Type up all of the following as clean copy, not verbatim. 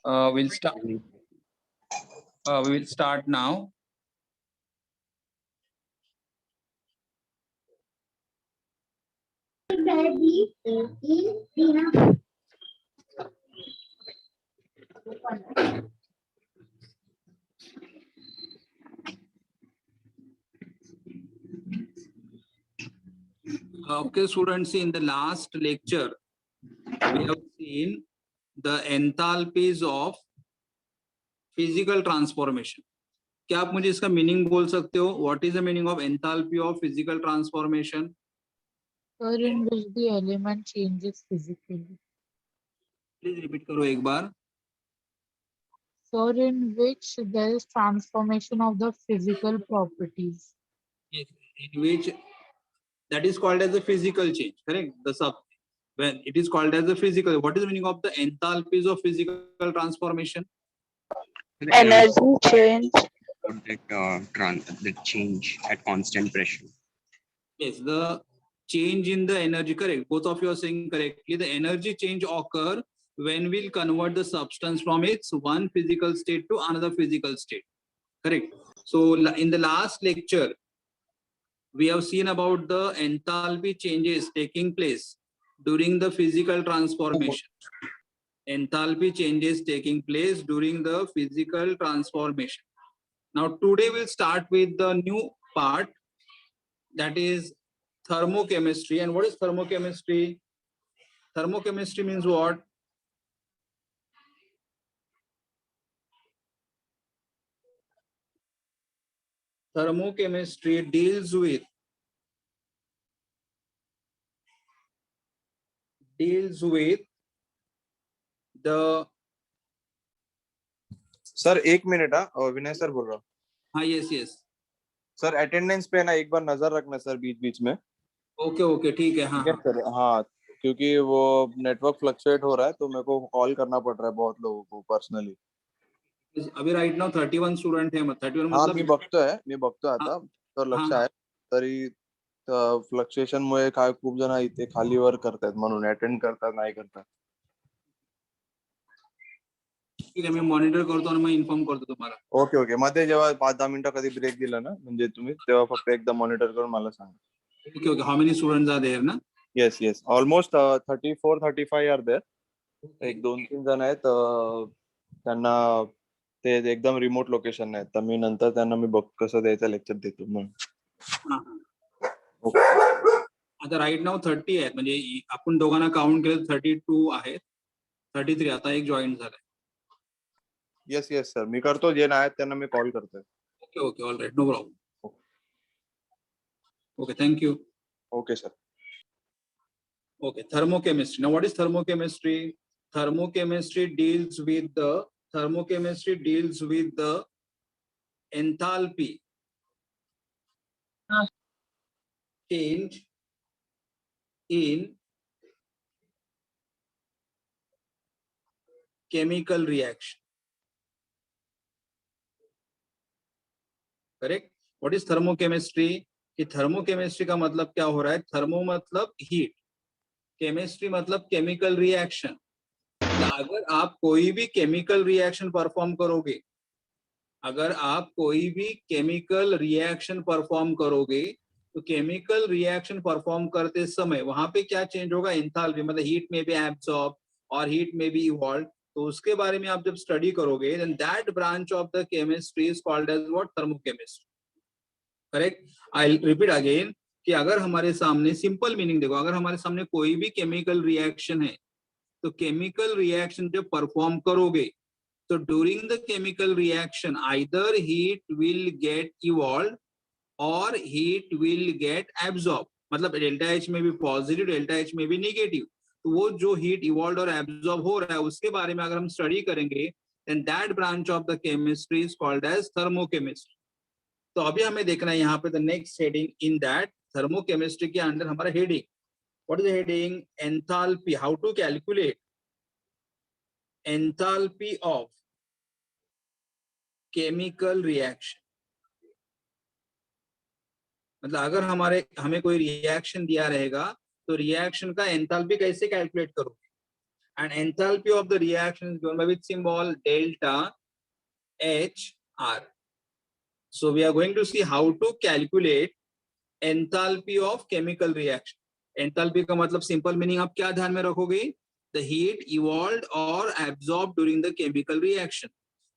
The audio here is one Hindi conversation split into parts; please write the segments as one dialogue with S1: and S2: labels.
S1: We'll start. We will start now. Okay, students, in the last lecture, we have seen the enthalpies of physical transformation. क्या आप मुझे इसका मीनिंग बोल सकते हो? What is the meaning of enthalpy of physical transformation?
S2: Sir, in which the element changes physically.
S1: Please repeat करो एक बार.
S2: Sir, in which there is transformation of the physical properties.
S1: Yes, in which that is called as a physical change, correct? The sub when it is called as a physical. What is the meaning of the enthalpies of physical transformation?
S3: Energy change.
S4: The change at constant pressure.
S1: Yes, the change in the energy, correct. Both of you are saying correctly. The energy change occur when we'll convert the substance from its one physical state to another physical state, correct. So in the last lecture, we have seen about the enthalpy changes taking place during the physical transformation. Enthalpy changes taking place during the physical transformation. Now today we'll start with the new part, that is thermochemistry. And what is thermochemistry? Thermochemistry means what? Thermochemistry deals with the.
S5: Sir एक मिनट, विनय सर बोल रहा हूँ.
S1: हाँ, यस
S5: सर अटेंडेंस पे ना एक बार नजर रखना सर, बीच बीच में.
S1: ओके ठीक है. हाँ
S5: सर, हाँ, क्योंकि वो नेटवर्क फ्लक्चुएट हो रहा है तो मेरे को कॉल करना पड़ रहा है बहुत लोगों को पर्सनली.
S1: अभी राइट नाउ 31 स्टुडंट है. 31
S5: हा,
S1: मतलब
S5: मी बघतोय आता. तर लक्ष आहे तरी फ्लक्च्युएशन मुळे काय खूप जण इथे खालीवर करतात म्हणून अटेंड करतात नाही करतात.
S1: ठीक आहे, मी मॉनिटर करतो आणि मग इन्फॉर्म करतो तुम्हाला.
S5: ओके मध्ये जेव्हा 5-10 मिनिटं कधी ब्रेक दिला ना, म्हणजे तुम्ही तेव्हा फक्त एकदा मॉनिटर करून मला सांगा.
S1: Okay how many students are there ना?
S5: Yes almost 34-35 are there. एक 2-3 जण आहेत, त्यांना ते एकदम रिमोट लोकेशन आहेत, तर मी नंतर त्यांना मी बघ कसं द्यायचं लेक्चर देतो मग.
S1: आता राईट नाव 30 आहेत, म्हणजे आपण दोघांना काउंट केलं 32 आहेत. 33 आता एक जॉईन झालाय.
S5: येस सर, मी करतो. जे नाही त्यांना मी कॉल करतोय.
S1: Okay all right, no problem. Okay, thank you.
S5: Okay sir.
S1: Okay, thermochemistry. Now what is thermochemistry? Thermochemistry deals with the enthalpy change in chemical reaction. Correct? What is thermochemistry? कि thermochemistry का मतलब क्या हो रहा है? Thermo मतलब heat, केमिस्ट्री मतलब केमिकल रिएक्शन. अगर आप कोई भी केमिकल रिएक्शन परफॉर्म करोगे, तो केमिकल रिएक्शन परफॉर्म करते समय वहां पे क्या चेंज होगा? एंथैल्पी, मतलब हीट में भी एब्सॉर्ब और हीट में भी इवॉल्व. तो उसके बारे में आप जब स्टडी करोगे, then that branch of the chemistry is called as what? Thermochemistry. Correct. I repeat again कि अगर हमारे सामने, सिंपल मीनिंग देखो, अगर हमारे सामने कोई भी केमिकल रिएक्शन है, तो केमिकल रिएक्शन जब परफॉर्म करोगे, तो during the chemical reaction either heat will get evolve और हीट विल गेट एब्सॉर्ब. मतलब डेल्टा एच में भी पॉजिटिव, डेल्टा एच में भी निगेटिव. तो वो जो हीट इवॉल्व और एब्सॉर्ब हो रहा है, उसके बारे में अगर हम स्टडी करेंगे, then that branch of the chemistry is called as thermochemistry. तो अभी हमें देखना है यहाँ पे the next heading in that. Thermochemistry के अंदर हमारा heading, what is the heading? Enthalpy. How to calculate enthalpy of chemical reaction. मतलब अगर हमें कोई रिएक्शन दिया रहेगा, तो रिएक्शन का एंथैल्पी कैसे कैलकुलेट करोगे? and enthalpy of the reaction is given by which symbol? Delta HR. So we are going to see how to calculate enthalpy of chemical reaction. Enthalpy का मतलब simple meaning आप क्या ध्यान में रखोगे? The heat evolved or absorbed during the chemical reaction.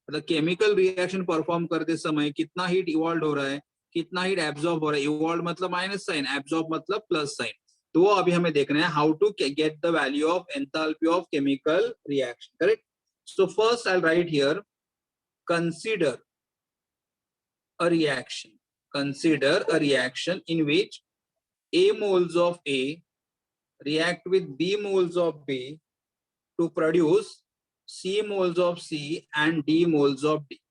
S1: मतलब chemical reaction perform करते समय कितना heat evolved हो रहा है, कितना heat absorb हो रहा है. Evolved मतलब minus sign, absorb मतलब plus sign. तो अभी हमें देखना है how to get the value of enthalpy of chemical reaction. Correct? So first I'll write here, consider a reaction. Consider a reaction in which A moles of A react with B moles of B to produce C moles of C and D moles of D.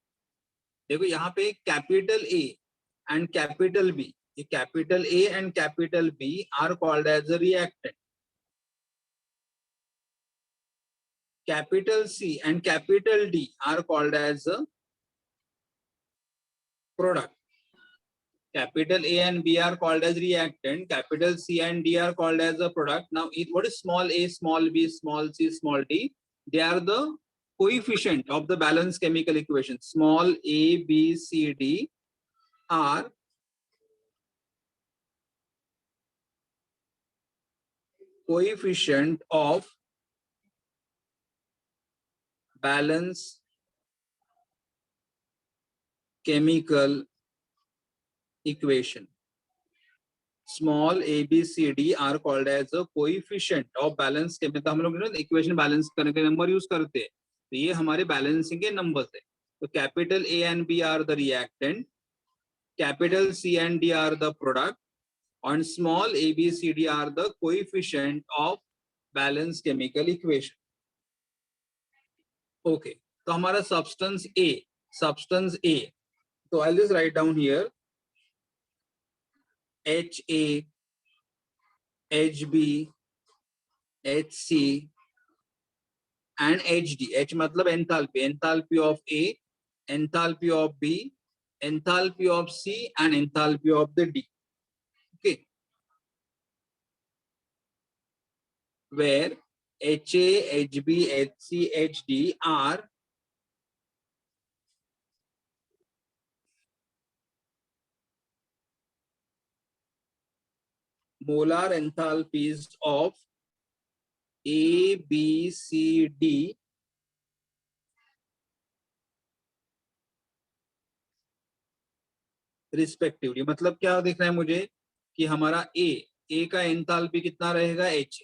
S1: देखो यहाँ पे capital A and capital B, capital A and capital B are called as a reactant. Capital C and capital D are called as a product. Capital A and B are called as reactant. Capital C and D are called as a product. Now, what is small a, small b, small c, small d? They are the coefficient of the balanced chemical equation. Small a, b, c, d are coefficient of balanced chemical equation. Small a, b, c, d are called as a coefficient of balance chemical. हम लोग इक्वेशन बैलेंस करने के नंबर यूज करते हैं, तो ये हमारे बैलेंसिंग के नंबर्स है. तो capital A and B are the reactant, capital C and D are the product, and small a, b, c, d are the coefficient of balanced chemical equation. Okay, तो हमारा substance A, so I'll just write down here HA, HB, HC and HD. H मतलब enthalpy, enthalpy of A, enthalpy of B, enthalpy of C and enthalpy of the D. Okay, where HA, HB, HC, HD are molar enthalpies of A, B, C, D respectively. मतलब क्या दिख रहा है मुझे कि हमारा A का एंथैल्पी कितना रहेगा H,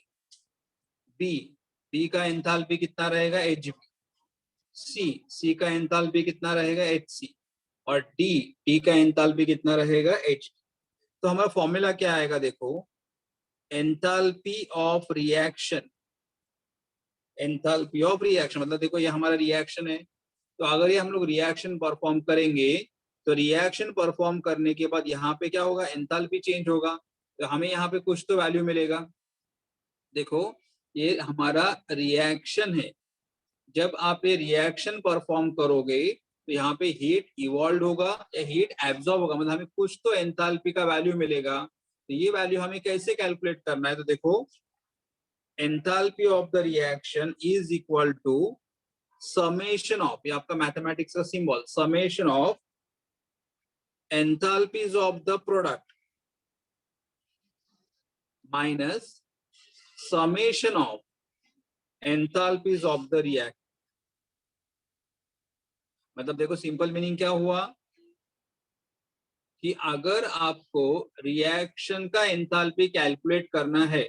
S1: B का एंथैल्पी कितना रहेगा HB, C का एंथैल्पी कितना रहेगा HC और D का एंथैल्पी कितना रहेगा H. तो हमारा फॉर्मूला क्या आएगा? देखो, enthalpy of reaction. Enthalpy of reaction मतलब देखो ये हमारा रिएक्शन है, तो अगर ये हम लोग रिएक्शन परफॉर्म करेंगे तो रिएक्शन परफॉर्म करने के बाद यहाँ पे क्या होगा? एंथैल्पी चेंज होगा, तो हमें यहाँ पे कुछ तो वैल्यू मिलेगा. देखो ये हमारा रिएक्शन है, जब आप ये रिएक्शन परफॉर्म करोगे तो यहाँ पे हीट इवॉल्व होगा या हीट एब्जॉर्ब होगा, मतलब हमें कुछ तो एंथैल्पी का वैल्यू मिलेगा. तो ये वैल्यू हमें कैसे कैलकुलेट करना है? तो देखो, enthalpy of the reaction is equal to summation of, ये आपका मैथमेटिक्स का symbol, summation of enthalpies of the product minus summation of enthalpies of the reactant. मतलब देखो सिंपल मीनिंग क्या हुआ कि अगर आपको रिएक्शन का एंथैल्पी कैलकुलेट करना है,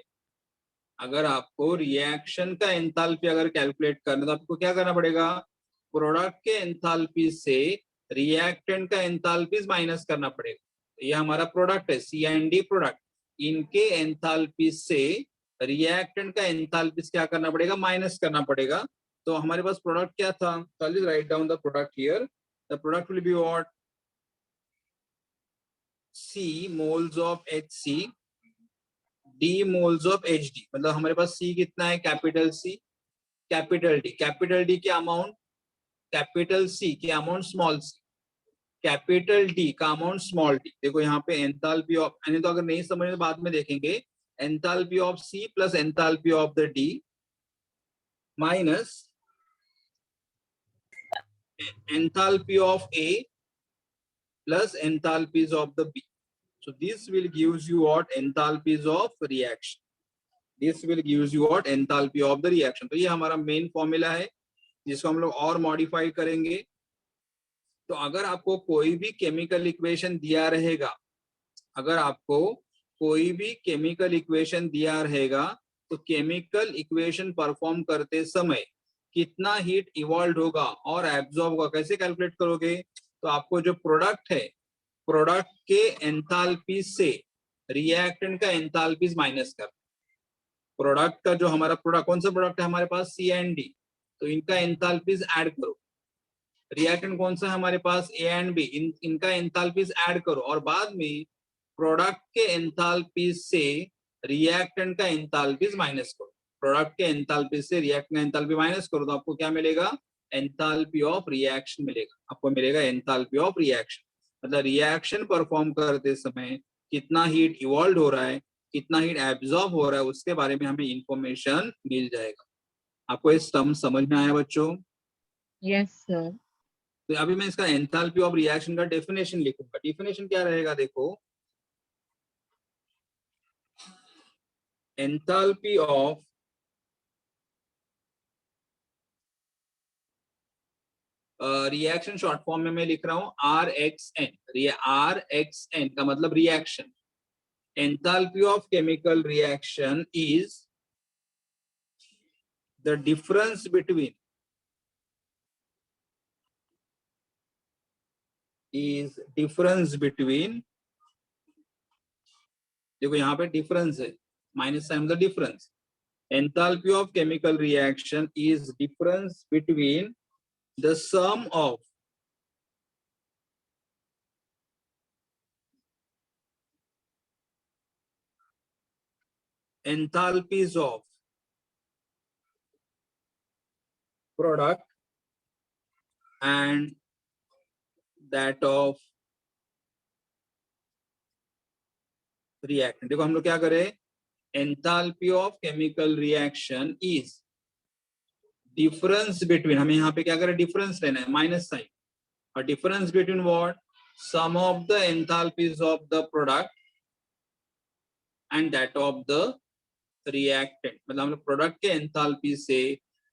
S1: अगर आपको रिएक्शन का एंथैल्पी अगर कैलकुलेट करना है तो आपको क्या करना पड़ेगा? प्रोडक्ट के एंथैल्पी से रिएक्टेंट का एंथैल्पीज माइनस करना पड़ेगा. ये हमारा प्रोडक्ट है सी एंड डी प्रोडक्ट, इनके एंथैल्पी से रिएक्टेंट का एंथैल्पीज क्या करना पड़ेगा? माइनस करना पड़ेगा. तो हमारे पास प्रोडक्ट क्या था? चलिए write down the product here. The product will be what? C moles of HC, D moles of HD. मतलब हमारे पास C कितना है? Capital C, capital D. Capital D के अमाउंट, कैपिटल C के amount small c, capital D का अमाउंट स्मॉल d. देखो यहाँ पे एंथैल्पी ऑफ, यानी तो अगर नहीं समझे तो बाद में देखेंगे, enthalpy of C plus enthalpy of the D minus enthalpy of A plus enthalpies of the B. So this will gives you what? Enthalpies of reaction. This will gives you what? Enthalpy of the reaction. तो ये हमारा मेन फॉर्मूला है जिसको हम लोग और मॉडिफाई करेंगे. तो अगर आपको कोई भी केमिकल इक्वेशन दिया रहेगा, अगर आपको कोई भी केमिकल इक्वेशन दिया रहेगा, तो केमिकल इक्वेशन परफॉर्म करते समय कितना हीट इवॉल्व होगा और एब्जॉर्ब होगा कैसे कैलकुलेट करोगे? तो आपको जो प्रोडक्ट है, प्रोडक्ट के एंथैल्पी से रिएक्टेंट का एंथैल्पीज माइनस कर. प्रोडक्ट का जो हमारा प्रोडक्ट, कौन सा प्रोडक्ट है हमारे पास? सी एंड डी. तो इनका एंथैल्पीज ऐड करो. रिएक्टेंट कौन सा है हमारे पास? A and B. इनका एंथैल्पीज ऐड करो और बाद में प्रोडक्ट के एंथैल्पीज से रिएक्टेंट का एंथैल्पीज माइनस करो. प्रोडक्ट के एंथैल्पी से रिएक्टेंट का एंथैल्पी माइनस करो तो आपको क्या मिलेगा? एंथैल्पी ऑफ रिएक्शन मिलेगा. आपको मिलेगा एंथैल्पी ऑफ रिएक्शन. मतलब रिएक्शन परफॉर्म करते समय कितना हीट इवॉल्व हो रहा है, कितना हीट एब्जॉर्ब हो रहा है, उसके बारे में हमें इंफॉर्मेशन मिल जाएगा. आपको ये टर्म समझ में आया बच्चों?
S2: Yes, sir.
S1: तो अभी मैं इसका एंथैल्पी ऑफ रिएक्शन का डेफिनेशन लिखूंगा. डेफिनेशन क्या रहेगा? देखो, enthalpy of reaction short form में मैं लिख रहा हूं R X N. R X N का मतलब reaction. Enthalpy of chemical reaction is the difference between देखो यहाँ पे डिफरेंस है, minus sign the difference. Enthalpy of chemical reaction is difference between the sum of enthalpies of product and that of reactant. देखो हम लोग क्या करें? enthalpy of chemical reaction is difference between, हमें यहाँ पे क्या करें? डिफरेंस लेना है, माइनस साइन. और difference between what? Sum of the enthalpies of the product and that of the reactant. मतलब हम लोग प्रोडक्ट के एंथैल्पी से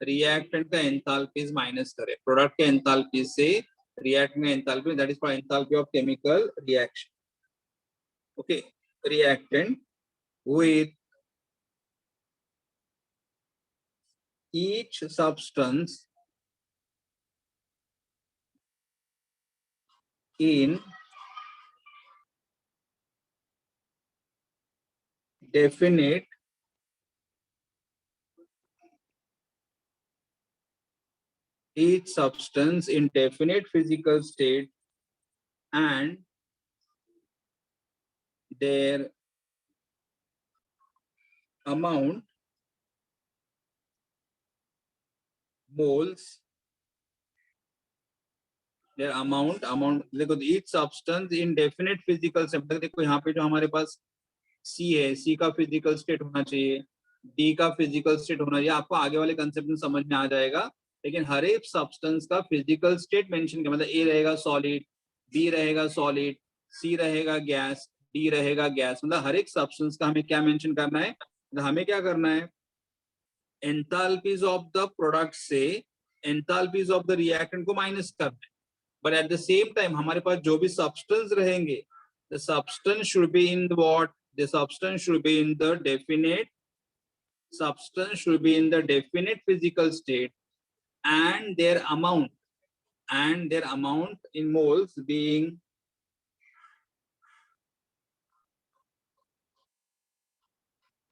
S1: रिएक्टेंट का एंथैल्पीज माइनस करें. प्रोडक्ट के एंथैल्पी से रिएक्टेंट का enthalpy, that is for enthalpy of chemical reaction. Okay, reactant with each substance in definite each substance in definite physical state and their amount, moles, their amount देखो each substance in definite physical state. देखो यहाँ पे जो हमारे पास C है, C का फिजिकल स्टेट होना चाहिए, D का फिजिकल स्टेट होना चाहिए. आपको आगे वाले कंसेप्ट में समझ में आ जाएगा. लेकिन हर एक सब्सटेंस का फिजिकल स्टेट मेंशन किया, मतलब A रहेगा सॉलिड, B रहेगा सॉलिड, C रहेगा गैस, D रहेगा गैस. मतलब हर एक सब्सटेंस का हमें क्या मेंशन करना है? मतलब हमें क्या करना है? एंथैल्पीज ऑफ द प्रोडक्ट से एंथैल्पीज ऑफ द रिएक्टेंट को माइनस करना है. But at the same time हमारे पास जो भी सब्सटेंस रहेंगे, the substance should be in the what? The substance should be in the definite physical state and their amount in moles being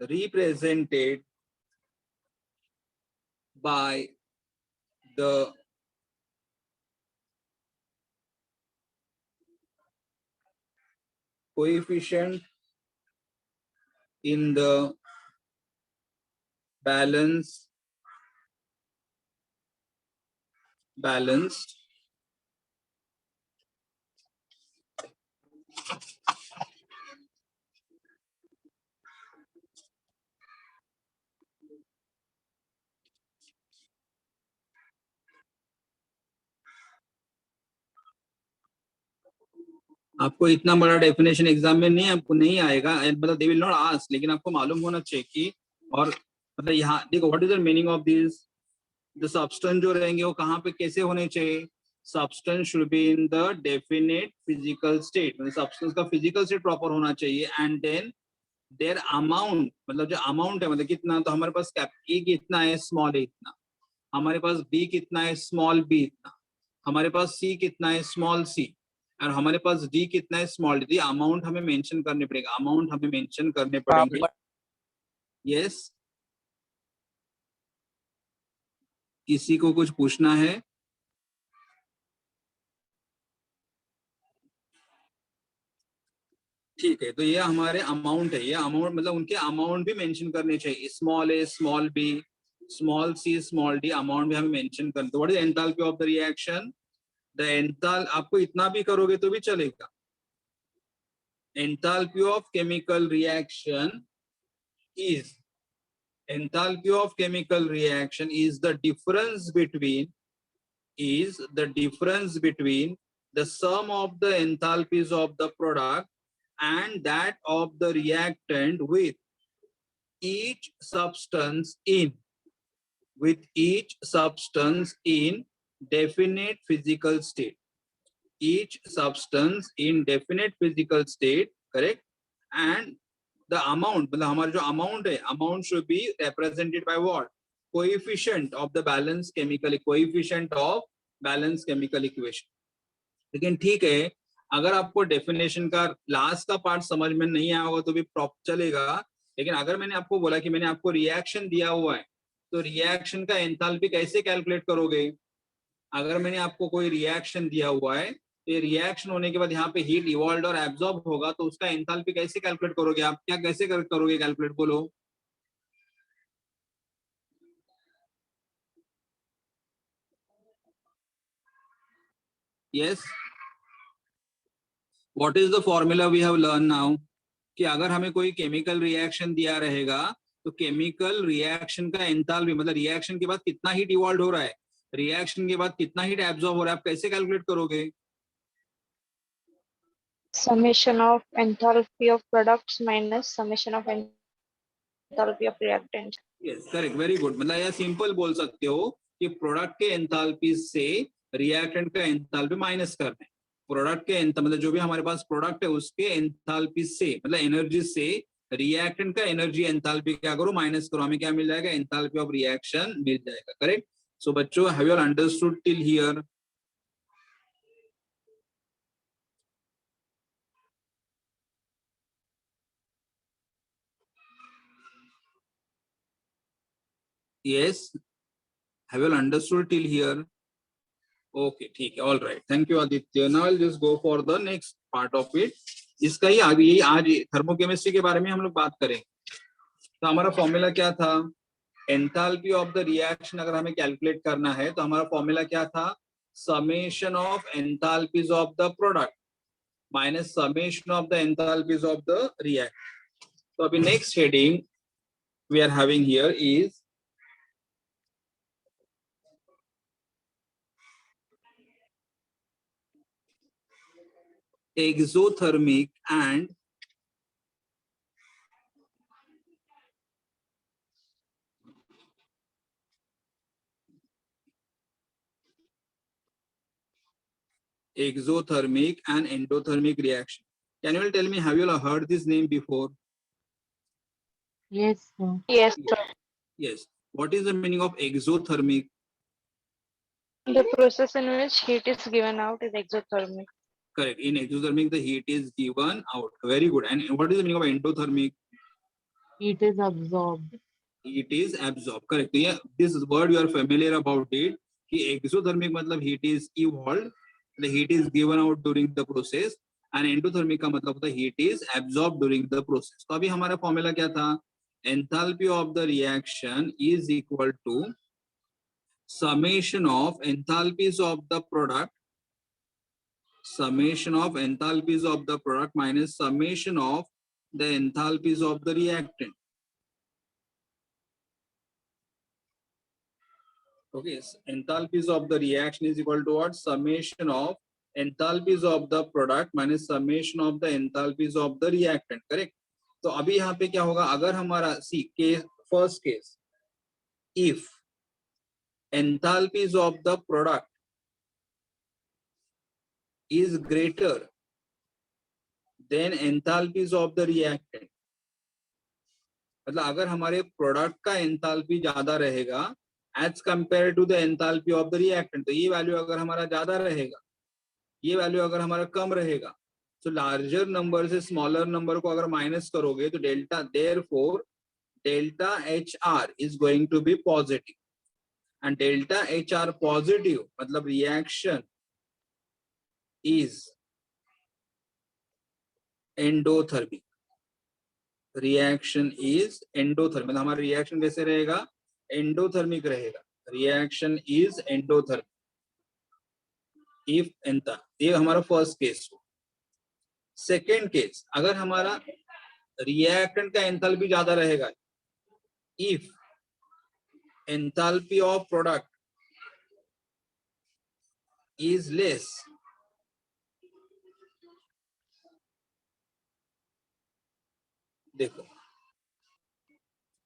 S1: represented by the coefficient in the balanced आपको इतना बड़ा डेफिनेशन एग्जाम में नहीं, आपको नहीं आएगा, मतलब दे विल नॉट आस्क, लेकिन आपको मालूम होना चाहिए कि, और मतलब यहाँ देखो what is the meaning of this, the substance जो रहेंगे वो कहाँ पे कैसे होने चाहिए, substance should be in the definite physical state, मतलब सब्सटेंस का फिजिकल स्टेट प्रॉपर होना चाहिए, एंड देन देयर अमाउंट, मतलब जो अमाउंट है मतलब कितना, तो हमारे पास ए कितना है, स्मॉल ए इतना, हमारे पास बी कितना है, स्मॉल बी इतना, हमारे पास सी कितना है, स्मॉल सी, और हमारे पास डी कितना है, स्मॉल डी, अमाउंट हमें मेंशन करने पड़ेगा, अमाउंट हमें मेंशन करने पड़ेंगे। यस, किसी को कुछ पूछना है? ठीक है, तो ये हमारे अमाउंट है, ये अमाउंट मतलब उनके अमाउंट भी मेंशन करने चाहिए, small A, small B, small C, small D, amount भी हमें मेंशन करना। तो what is enthalpy of the reaction, the enthal, आपको इतना भी करोगे तो भी चलेगा। Enthalpy of chemical reaction is, enthalpy of chemical reaction is the difference between, is the difference between the sum of the enthalpies of the product and that of the reactant with each substance in, with each substance in definite physical state, each substance in definite physical state, correct, and the amount, मतलब हमारा जो amount है, amount should be represented by what, coefficient of the balance chemical, coefficient of balance chemical equation। लेकिन ठीक है, अगर आपको डेफिनेशन का लास्ट का पार्ट समझ में नहीं आया होगा तो भी प्रॉपर चलेगा, लेकिन अगर मैंने आपको बोला कि मैंने आपको रिएक्शन दिया हुआ है, तो रिएक्शन का एंथैल्पी कैसे कैलकुलेट करोगे, अगर मैंने आपको कोई रिएक्शन दिया हुआ है, तो ये रिएक्शन होने के बाद यहाँ पे हीट इवॉल्व और एब्जॉर्ब होगा, तो उसका एंथैल्पी कैसे कैलकुलेट करोगे आप, क्या कैसे करोगे कैलकुलेट, बोलो? Yes, what is the formula we have learn now, कि अगर हमें कोई केमिकल रिएक्शन दिया रहेगा, तो केमिकल रिएक्शन का एंथैल्पी मतलब रिएक्शन के बाद कितना हीट इवॉल्व हो रहा है, रिएक्शन के बाद कितना हीट एब्जॉर्ब हो रहा है, आप कैसे कैलकुलेट करोगे?
S3: Summation of enthalpy of products minus summation of enthalpy of reactants.
S1: Yes correct, very good, मतलब यह सिंपल बोल सकते हो कि प्रोडक्ट के एंथैल्पी से रिएक्टेंट का एंथैल्पी माइनस करना है, प्रोडक्ट के मतलब जो भी हमारे पास प्रोडक्ट है उसके एंथैल्पी से मतलब एनर्जी से रिएक्टेंट का एनर्जी एंथैल्पी क्या करो, माइनस करो, हमें क्या मिल जाएगा, एंथैल्पी ऑफ रिएक्शन मिल जाएगा, करेक्ट। सो बच्चों, have you understood till here? Yes, have you understood till here? Okay, ठीक है, all right, thank you Aditya. Now I will just go for the next part of it. इसका ही आगे यही आज थर्मोकेमिस्ट्री के बारे में हम लोग बात करेंगे। तो हमारा फॉर्मूला क्या था, एंथैल्पी ऑफ द रिएक्शन अगर हमें कैलकुलेट करना है तो हमारा फॉर्मूला क्या था, summation of enthalpies of the product minus summation of the enthalpies of the react. तो अभी next heading we are having here is exothermic and endothermic reaction. Can you tell me, have you heard this name before?
S2: Yes, sir.
S3: Yes, sir.
S1: Yes. What is the meaning of exothermic?
S3: The process in which heat is given out is exothermic.
S1: Correct. In exothermic, the heat is given out. Very good. And what is the meaning of endothermic?
S2: Heat is absorbed.
S1: Heat is absorbed. Correct. Yeah, this word you are familiar about it. कि exothermic मतलब heat is evolved, the heat is given out during the process, and endothermic का मतलब होता है heat is absorbed during the process. तो अभी हमारा फॉर्मूला क्या था, enthalpy of the reaction is equal to summation of enthalpies of the product, summation of enthalpies of the product minus summation of the enthalpies of the reactant. Okay, enthalpies of the reaction is equal to what, summation of enthalpies of the product minus summation of the enthalpies of the reactant, correct. तो अभी यहाँ पे क्या होगा, अगर हमारा C case, first case, if enthalpies of the product is greater than enthalpies of the reactant, मतलब अगर हमारे प्रोडक्ट का एंथैल्पी ज्यादा रहेगा as compare to the enthalpy of the reactant, तो ये वैल्यू अगर हमारा ज्यादा रहेगा, ये वैल्यू अगर हमारा कम रहेगा, तो लार्जर नंबर से स्मॉलर नंबर को अगर माइनस करोगे तो delta, therefore delta H R is going to be positive, and delta H R positive मतलब reaction is endothermic, reaction is endothermic, मतलब हमारा रिएक्शन कैसे रहेगा, एंडोथर्मिक रहेगा, रिएक्शन इज एंडोथर्मिक इफ एंथा, ये हमारा फर्स्ट केस हो। सेकेंड केस, अगर हमारा रिएक्टेंट का एंथैल्पी ज्यादा रहेगा, if enthalpy of product is less, देखो,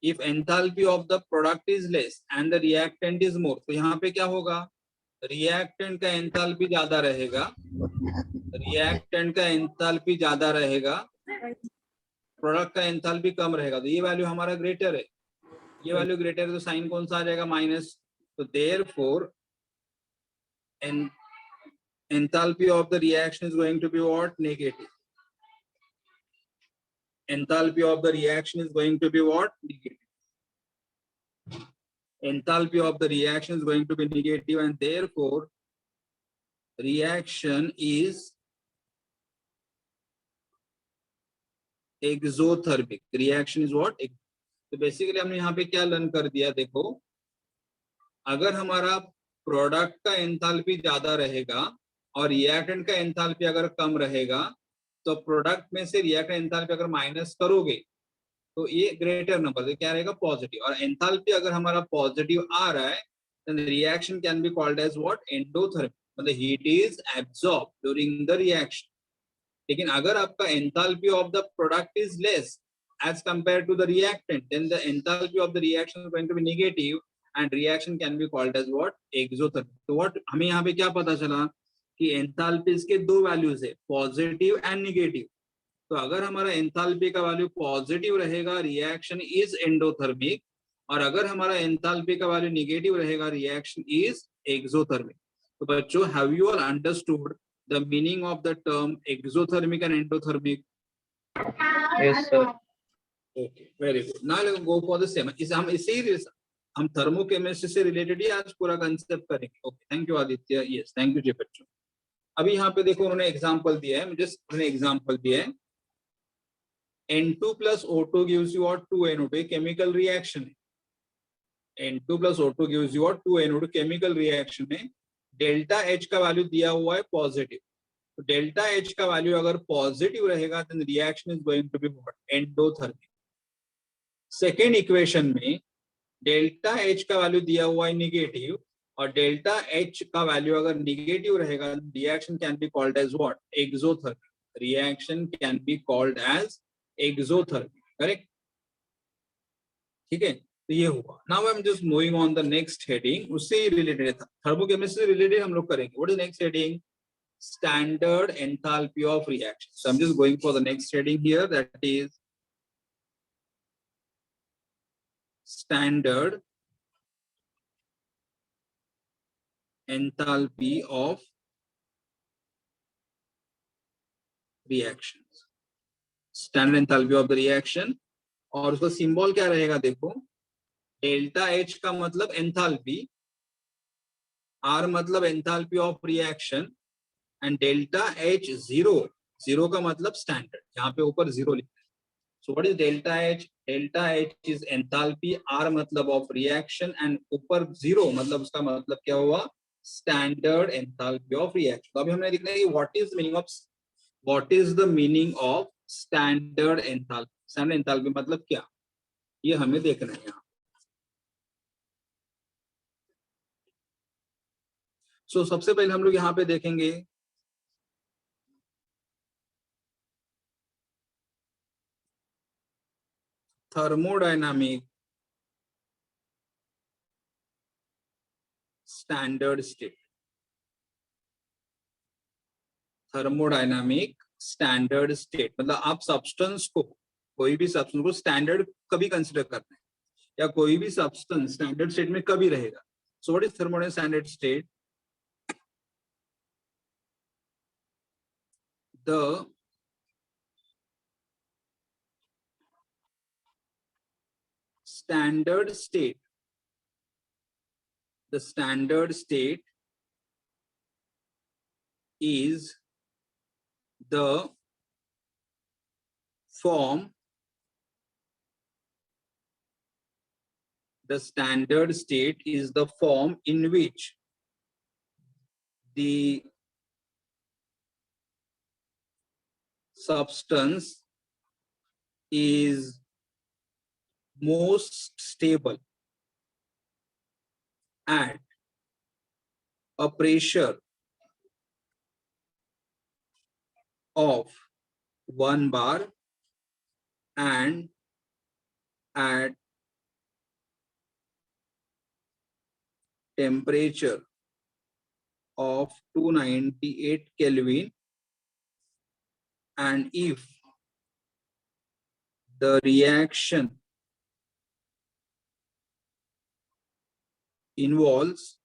S1: if enthalpy of the product is less and the reactant is more, तो यहाँ पे क्या होगा, रिएक्टेंट का एंथैल्पी ज्यादा रहेगा, रिएक्टेंट का एंथैल्पी ज्यादा रहेगा, प्रोडक्ट का एंथैल्पी कम रहेगा, तो ये वैल्यू हमारा ग्रेटर है, ये वैल्यू ग्रेटर है, तो साइन कौन सा आ जाएगा, माइनस। तो therefore enthalpy of the reaction is going to be what, negative. Enthalpy of the reaction is going to be what, negative. Enthalpy of the reaction is going to be negative, and therefore reaction is exothermic. Reaction is what? तो बेसिकली हमने यहाँ पे क्या लर्न कर दिया, देखो, अगर हमारा प्रोडक्ट का एंथैल्पी ज्यादा रहेगा और रिएक्टेंट का एंथैल्पी अगर कम रहेगा, तो प्रोडक्ट में से रिएक्टेंट एंथैल्पी अगर माइनस करोगे तो ये ग्रेटर नंबर क्या रहेगा, पॉजिटिव, और एंथैल्पी अगर हमारा पॉजिटिव आ रहा है, then the reaction can be called as what, endothermic, मतलब heat is absorbed during the reaction. लेकिन अगर आपका enthalpy of the product is less as compared to the reactant, then the enthalpy of the reaction is going to be negative and reaction can be called as what, exothermic. तो what हमें यहाँ पे क्या पता चला कि एंथैल्पीज के दो वैल्यूज है, पॉजिटिव एंड नेगेटिव। तो अगर हमारा एंथैल्पी का वैल्यू पॉजिटिव रहेगा, रिएक्शन इज एंडोथर्मिक, और अगर हमारा एंथैल्पी का वैल्यू नेगेटिव रहेगा, रिएक्शन इज एक्सोथर्मिक। तो बच्चों, have you all understood the meaning of the term exothermic and endothermic?
S6: Yes, sir.
S1: Okay, very good. Now let's go for the same. हम थर्मोकेमिस्ट्री से रिलेटेड ही आज पूरा कंसेप्ट करेंगे। Okay, thank you Aditya. Yes, thank you जी बच्चों। अभी यहाँ पे देखो, उन्होंने एग्जांपल दिया है, मुझे उन्होंने एग्जांपल दिया है, N2 plus O2 gives you what, 2NO2, chemical reaction है। N2 plus O2 gives you what, 2NO2, chemical reaction में डेल्टा H का वैल्यू दिया हुआ है पॉजिटिव। तो डेल्टा H का वैल्यू अगर पॉजिटिव रहेगा, then reaction is going to be what, endothermic. Second equation में डेल्टा H का वैल्यू दिया हुआ है निगेटिव, और डेल्टा H का वैल्यू अगर निगेटिव रहेगा, reaction can be called as what, exothermic. Reaction can be called as exothermic, correct? ठीक है, तो ये हुआ। Now I am just moving on the next heading, उससे रिलेटेड था, थर्मोकेमिस्ट्री से रिलेटेड हम लोग करेंगे। What is next heading? Standard enthalpy of reaction. So I am just going for the next heading here, that is standard enthalpy of reactions, standard enthalpy of the reaction, और उसका सिंबल क्या रहेगा, देखो, डेल्टा H का मतलब एंथैल्पी, R मतलब enthalpy of reaction, and delta H zero का मतलब स्टैंडर्ड, यहाँ पे ऊपर जीरो लिखा है। So what is delta H? Delta H is enthalpy, R मतलब of reaction, and ऊपर जीरो मतलब उसका मतलब क्या हुआ, standard enthalpy of reaction। तो अभी हमने लिखना है कि what is the meaning of standard enthalpy? Standard enthalpy मतलब क्या, ये हमें देखना है यहाँ। So सबसे पहले हम लोग यहाँ पे देखेंगे thermodynamic standard state. Thermodynamic standard state मतलब आप सब्सटेंस को, कोई भी सब्सटेंस को स्टैंडर्ड कभी कंसिडर करना है, या कोई भी सब्सटेंस स्टैंडर्ड स्टेट में कभी रहेगा. सो what is thermodynamic standard state? The standard state, the standard state is the form, the standard state is the form in which the substance is most stable at a pressure of 1 bar and at temperature of 298 Kelvin, and if the reaction involves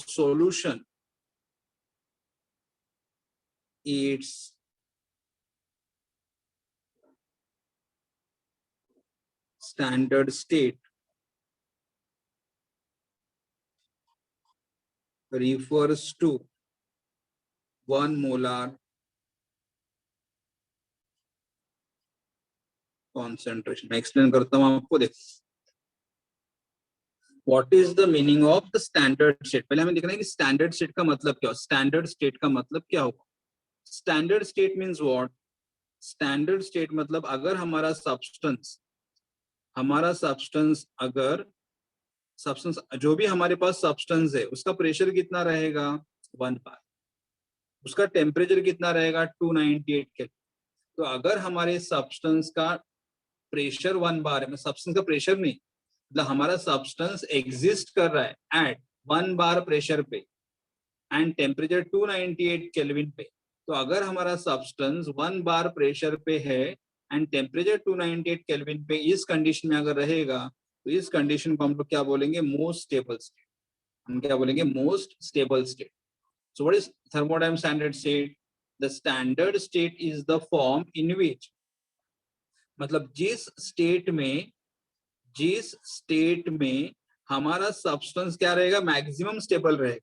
S1: solution, its standard state refers to 1 molar concentration. मैं एक्सप्लेन करता हूं आपको. देख, what is the meaning of the standard state. पहले हमें देखना है कि स्टैंडर्ड स्टेट का मतलब क्या हो. स्टैंडर्ड स्टेट का मतलब क्या होगा? Standard state means what? Standard state मतलब अगर हमारा सब्सटेंस अगर सब्सटेंस जो भी हमारे पास सब्सटेंस है उसका प्रेशर कितना रहेगा? 1 बार. उसका टेम्परेचर कितना रहेगा? 298 केल्विन. तो अगर हमारे सब्सटेंस का प्रेशर 1 बार है, सब्सटेंस का प्रेशर नहीं, मतलब हमारा सब्सटेंस एग्जिस्ट कर रहा है एट 1 बार प्रेशर पे एंड टेम्परेचर 298 केल्विन पे. तो अगर हमारा सब्सटेंस 1 बार प्रेशर पे है एंड टेम्परेचर 298 केल्विन पे, इस कंडीशन में अगर रहेगा तो इस कंडीशन को हम लोग क्या बोलेंगे? Most stable state. हम क्या बोलेंगे? Most stable state. So what is thermodynamic standard state? The standard state is the form in which, मतलब जिस स्टेट में हमारा सब्सटेंस क्या रहेगा? मैक्सिमम स्टेबल रहेगा.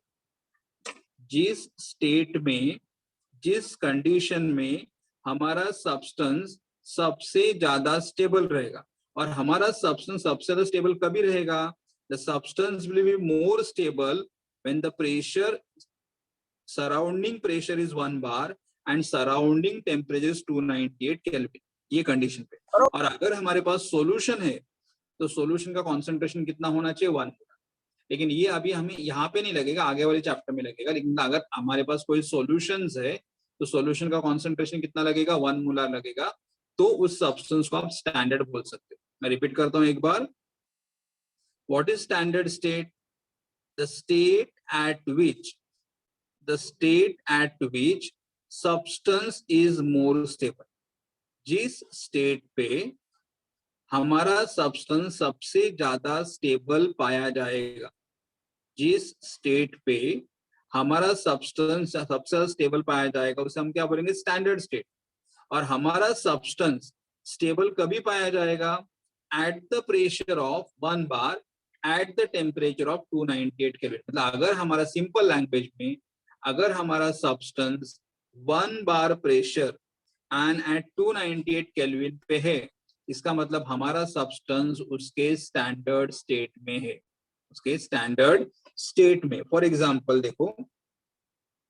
S1: जिस कंडीशन में हमारा सब्सटेंस सबसे ज्यादा स्टेबल रहेगा. और हमारा सब्सटेंस सबसे ज्यादा स्टेबल कभी रहेगा? The substance will be more stable when the pressure, surrounding pressure is 1 bar and surrounding temperature is 298 kelvin. ये कंडीशन पे. और अगर हमारे पास सॉल्यूशन है तो सॉल्यूशन का कॉन्सेंट्रेशन कितना होना चाहिए? 1. लेकिन ये अभी हमें यहाँ पे नहीं लगेगा, आगे वाले चैप्टर में लगेगा. लेकिन अगर हमारे पास कोई सॉल्यूशंस है तो सॉल्यूशन का कॉन्सेंट्रेशन कितना लगेगा? 1 मोलर लगेगा. तो उस सब्सटेंस को आप स्टैंडर्ड बोल सकते हो. मैं रिपीट करता हूं एक बार. What is standard state? The state at which substance is more stable. जिस स्टेट पे हमारा सब्सटेंस सबसे ज्यादा स्टेबल पाया जाएगा. जिस स्टेट पे हमारा सब्सटेंस सबसे ज्यादा स्टेबल पाया जाएगा उसे हम क्या बोलेंगे? Standard state. और हमारा सब्सटेंस स्टेबल कभी पाया जाएगा? At the pressure of 1 bar at the temperature of 298 kelvin. मतलब अगर हमारा, सिंपल लैंग्वेज में, अगर हमारा substance 1 bar pressure and at 298 kelvin पे है, इसका मतलब हमारा सब्सटेंस उसके स्टैंडर्ड स्टेट में है. उसके स्टैंडर्ड स्टेट में. फॉर एग्जाम्पल देखो,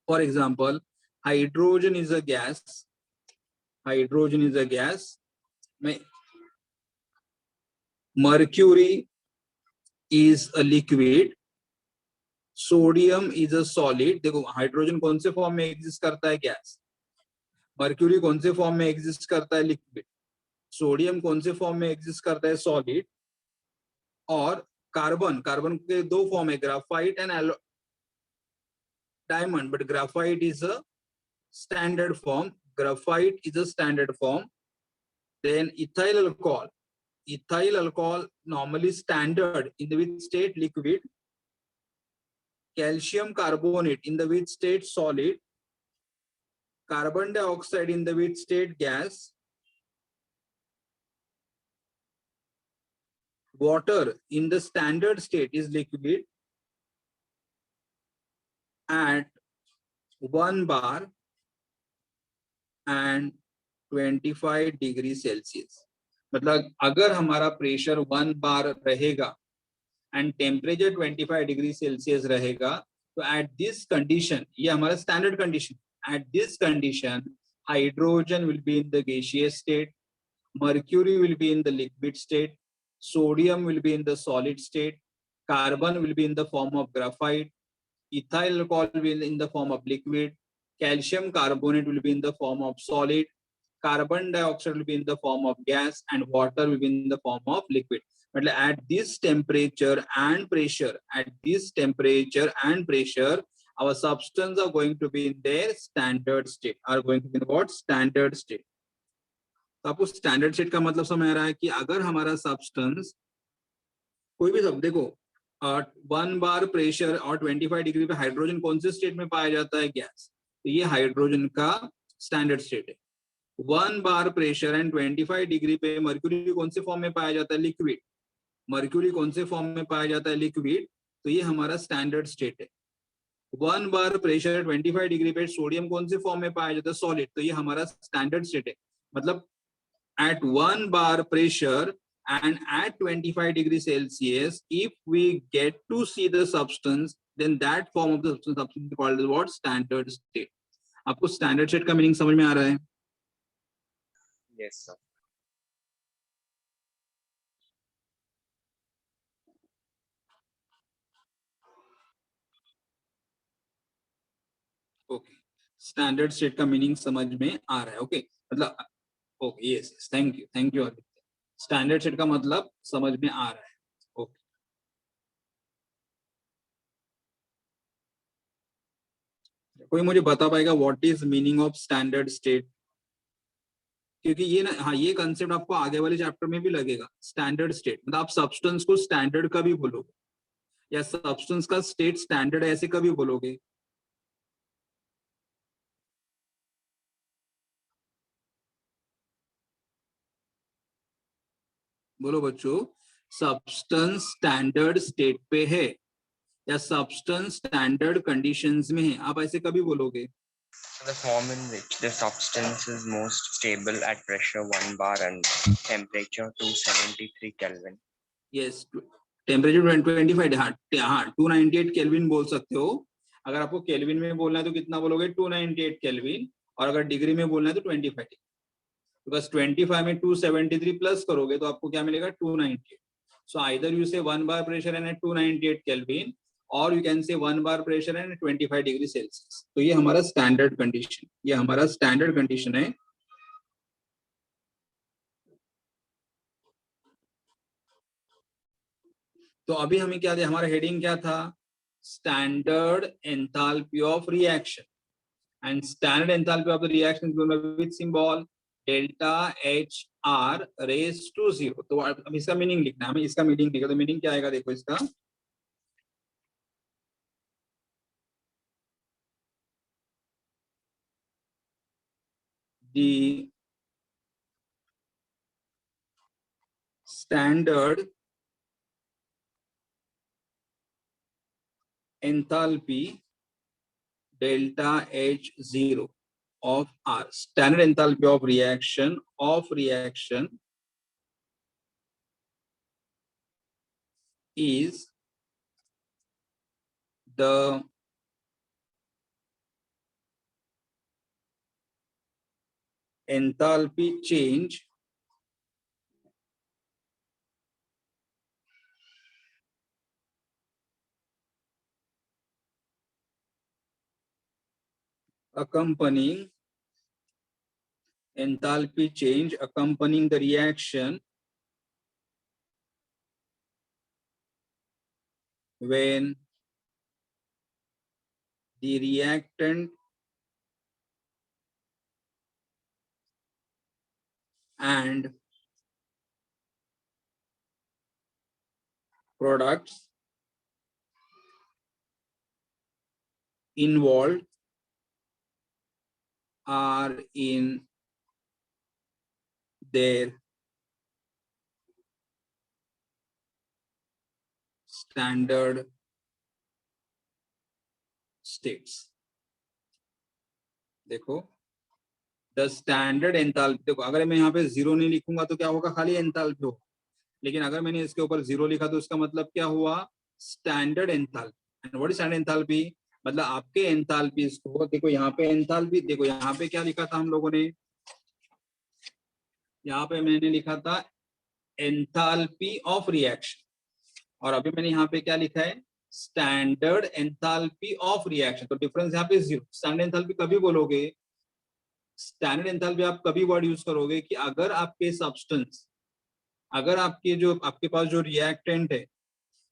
S1: for example hydrogen is a gas. Hydrogen is a gas. Mercury is a liquid. Sodium is a solid. देखो हाइड्रोजन कौन से फॉर्म में एग्जिस्ट करता है? गैस. मर्क्यूरी कौन से फॉर्म में एग्जिस्ट करता है, लिक्विड, सोडियम कौन से फॉर्म में एग्जिस्ट करता है, सॉलिड, और कार्बन, कार्बन के दो फॉर्म है, graphite and diamond, but graphite is a standard form, graphite is a standard form. Then ethyl alcohol, ethyl alcohol normally standard in the which state, liquid. Calcium carbonate in the which state, solid. Carbon dioxide in the which state, gas. Water in the standard state is liquid at 1 bar and 25 degree Celsius. मतलब अगर हमारा प्रेशर 1 बार रहेगा एंड टेम्परेचर 25 डिग्री सेल्सियस रहेगा, तो एट दिस कंडीशन, ये हमारा standard condition, at this condition hydrogen will be in the gaseous state, mercury will be in the liquid state, sodium will be in the solid state, carbon will be in the form of graphite, ethyl alcohol will be in the form of liquid, calcium carbonate will be in the form of solid, carbon dioxide will be in the form of gas, and water will be in the form of liquid. मतलब at this temperature and pressure, our substance are going to be in their standard state, are going to be in what, standard state. तो आपको स्टैंडर्ड स्टेट का मतलब समझ आ रहा है कि अगर हमारा सब्सटेंस, कोई भी सब देखो, 1 बार प्रेशर और 25 डिग्री पे हाइड्रोजन कौन से स्टेट में पाया जाता है, गैस, तो ये हाइड्रोजन का स्टैंडर्ड स्टेट है। 1 बार प्रेशर एंड 25 डिग्री पे मर्क्यूरी कौन से फॉर्म में पाया जाता है, लिक्विड, मर्क्यूरी कौन से फॉर्म में पाया जाता है, लिक्विड, तो ये हमारा स्टैंडर्ड स्टेट है। 1 बार प्रेशर 25 डिग्री पे सोडियम कौन से फॉर्म में पाया जाता है, सॉलिड, तो ये हमारा स्टैंडर्ड स्टेट है। मतलब at 1 bar pressure and at 25 degrees Celsius, if we get to see the substance, then that form of the substance is called as what, standard state. आपको स्टैंडर्ड स्टेट का मीनिंग समझ में आ रहा है?
S4: Yes, sir.
S1: Okay, standard state का मीनिंग समझ में आ रहा है? ओके, मतलब okay, yes, thank you Aditya, standard state का मतलब समझ में आ रहा है। ओके, कोई मुझे बता पाएगा what is meaning of standard state? क्योंकि ये ना, हाँ, ये कंसेप्ट आपको आगे वाले चैप्टर में भी लगेगा। स्टैंडर्ड स्टेट मतलब आप सब्सटेंस को स्टैंडर्ड कभी बोलोगे, या सब्सटेंस का स्टेट स्टैंडर्ड ऐसे कभी बोलोगे? बोलो बच्चों, सब्सटेंस स्टैंडर्ड स्टेट पे है या सब्सटेंस स्टैंडर्ड कंडीशंस में है, आप ऐसे कभी बोलोगे?
S4: The form in which the substance is most stable at pressure 1 bar and temperature 273 Kelvin.
S1: Yes, temperature 25, हाँ 298 केल्विन बोल सकते हो। अगर आपको केल्विन में बोलना है तो कितना बोलोगे, 298 केल्विन, और अगर डिग्री में बोलना है तो 25, तो बस 25 में 273 प्लस करोगे तो आपको क्या मिलेगा, 298। सो आइदर यू से 1 बार प्रेशर एंड 298 केल्विन, और you can say 1 bar pressure and 25 degree Celsius. तो ये हमारा स्टैंडर्ड कंडीशन, ये हमारा स्टैंडर्ड कंडीशन है। तो अभी हमें क्या दिया, हमारा हेडिंग क्या था, standard enthalpy of reaction, and standard enthalpy of the reaction is given by which symbol, delta H R raise to 0। तो अब इसका मीनिंग लिखना है, हमें इसका मीनिंग लिखा, तो मीनिंग क्या आएगा, देखो इसका, the standard enthalpy delta H0 of R, standard enthalpy of reaction is the enthalpy change accompanying enthalpy change accompanying the reaction when the reactant and products involved are in their standard states. देखो द स्टैंडर्ड एंथैल्पी, देखो अगर मैं यहाँ पे जीरो नहीं लिखूंगा तो क्या होगा, खाली एंथैल्पी होगा, लेकिन अगर मैंने इसके ऊपर जीरो लिखा तो इसका मतलब क्या हुआ, standard enthalpy. And what is standard enthalpy, मतलब आपके एंथैल्पीज को, देखो यहाँ पे एंथैल्पी, देखो यहाँ पे क्या लिखा था हम लोगों ने, यहाँ पे मैंने लिखा था एंथैल्पी ऑफ रिएक्शन, और अभी मैंने यहाँ पे क्या लिखा है, स्टैंडर्ड एंथैल्पी ऑफ रिएक्शन। तो डिफरेंस यहाँ पे जीरो। स्टैंडर्ड एंथैल्पी कभी बोलोगे, स्टैंडर्ड एंथैल्पी आप कभी वर्ड यूज करोगे कि अगर आपके सब्सटेंस, अगर आपके जो आपके पास जो रिएक्टेंट है,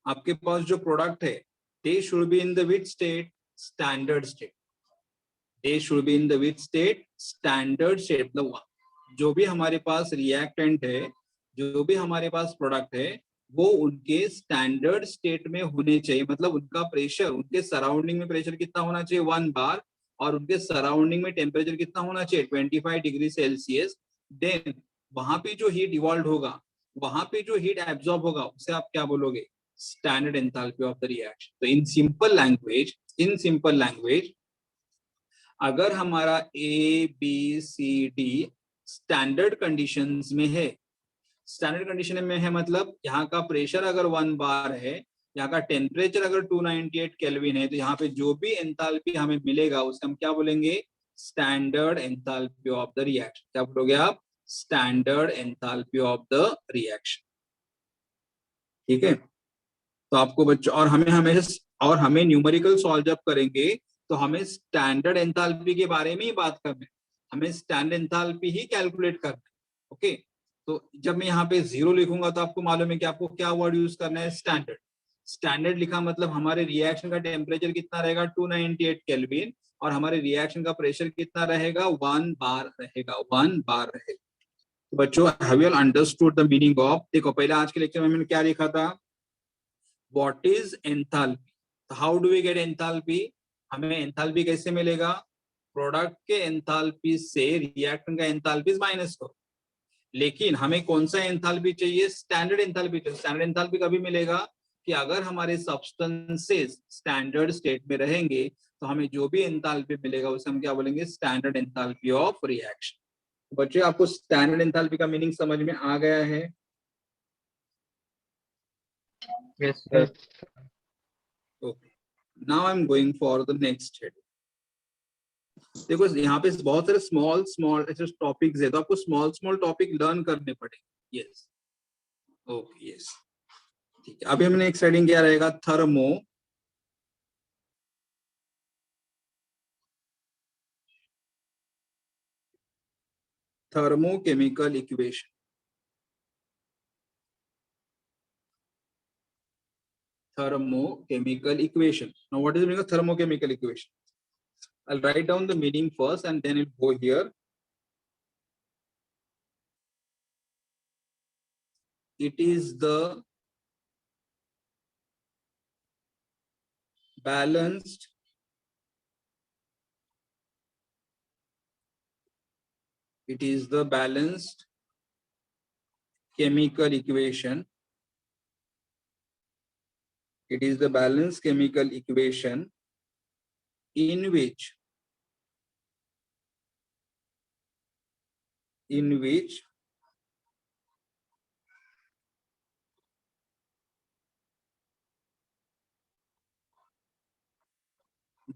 S1: आपके पास जो प्रोडक्ट है, they should be in the which state, standard state. They should be in the which state, standard state. मतलब जो भी हमारे पास रिएक्टेंट है, जो भी हमारे पास प्रोडक्ट है, वो उनके स्टैंडर्ड स्टेट में होने चाहिए। मतलब उनका प्रेशर, उनके सराउंडिंग में प्रेशर कितना होना चाहिए, 1 बार, और उनके सराउंडिंग में टेम्परेचर कितना होना चाहिए, 25 डिग्री सेल्सियस। देन वहां पे जो हीट इवॉल्व होगा, वहां पे जो हीट एब्जॉर्ब होगा, उसे आप क्या बोलोगे, standard enthalpy of the reaction. तो in simple language, in simple language, अगर हमारा A B C D standard conditions में है, स्टैंडर्ड कंडीशन में है मतलब यहाँ का प्रेशर अगर 1 बार है, यहाँ का टेम्परेचर अगर 298 केल्विन है, तो यहाँ पे जो भी एंथैल्पी हमें मिलेगा उसे हम क्या बोलेंगे, standard enthalpy of the reaction. क्या बोलोगे आप, standard enthalpy of the reaction. ठीक है, तो आपको बच्चों, और हमें न्यूमेरिकल सॉल्व जब करेंगे तो हमें स्टैंडर्ड एंथैल्पी के बारे में ही बात करना है, हमें स्टैंडर्ड एंथैल्पी ही कैलकुलेट करना है। ओके, तो जब मैं यहाँ पे जीरो लिखूंगा तो आपको मालूम है कि आपको क्या वर्ड यूज करना है, स्टैंडर्ड। स्टैंडर्ड लिखा मतलब हमारे रिएक्शन का टेम्परेचर कितना रहेगा, 298 केल्विन, और हमारे रिएक्शन का प्रेशर कितना रहेगा, 1 बार रहेगा, 1 बार रहेगा। तो बच्चों, have you understood the meaning of, देखो पहले आज के लेक्चर में मैंने क्या लिखा था, what is enthalpy, how do we get enthalpy, हमें एंथैल्पी कैसे मिलेगा, प्रोडक्ट के एंथैल्पी से रिएक्टेंट का एंथैल्पी माइनस करो। लेकिन हमें कौन सा एंथैल्पी चाहिए, स्टैंडर्ड एंथैल्पी चाहिए। स्टैंडर्ड एंथैल्पी कभी मिलेगा कि अगर हमारे सब्सटेंसेस स्टैंडर्ड स्टेट में रहेंगे, तो हमें जो भी एंथैल्पी मिलेगा उसे हम क्या बोलेंगे, स्टैंडर्ड एंथैल्पी ऑफ रिएक्शन। बच्चों, आपको स्टैंडर्ड एंथैल्पी का मीनिंग समझ में आ गया है?
S6: Yes, sir.
S1: Okay. Now I'm going for the next head. देखो यहाँ पे बहुत सारे स्मॉल स्मॉल ऐसे टॉपिक्स है, तो आपको स्मॉल स्मॉल टॉपिक लर्न करने पड़ेंगे। यस, ओके, यस, ठीक है। अभी हमने नेक्स्ट हेडिंग क्या रहेगा, thermochemical equation. Thermochemical equation. Now, what is the meaning of thermochemical equation? I'll write down the meaning first and then it'll go here. It is the balanced chemical equation. It is the balanced chemical equation in which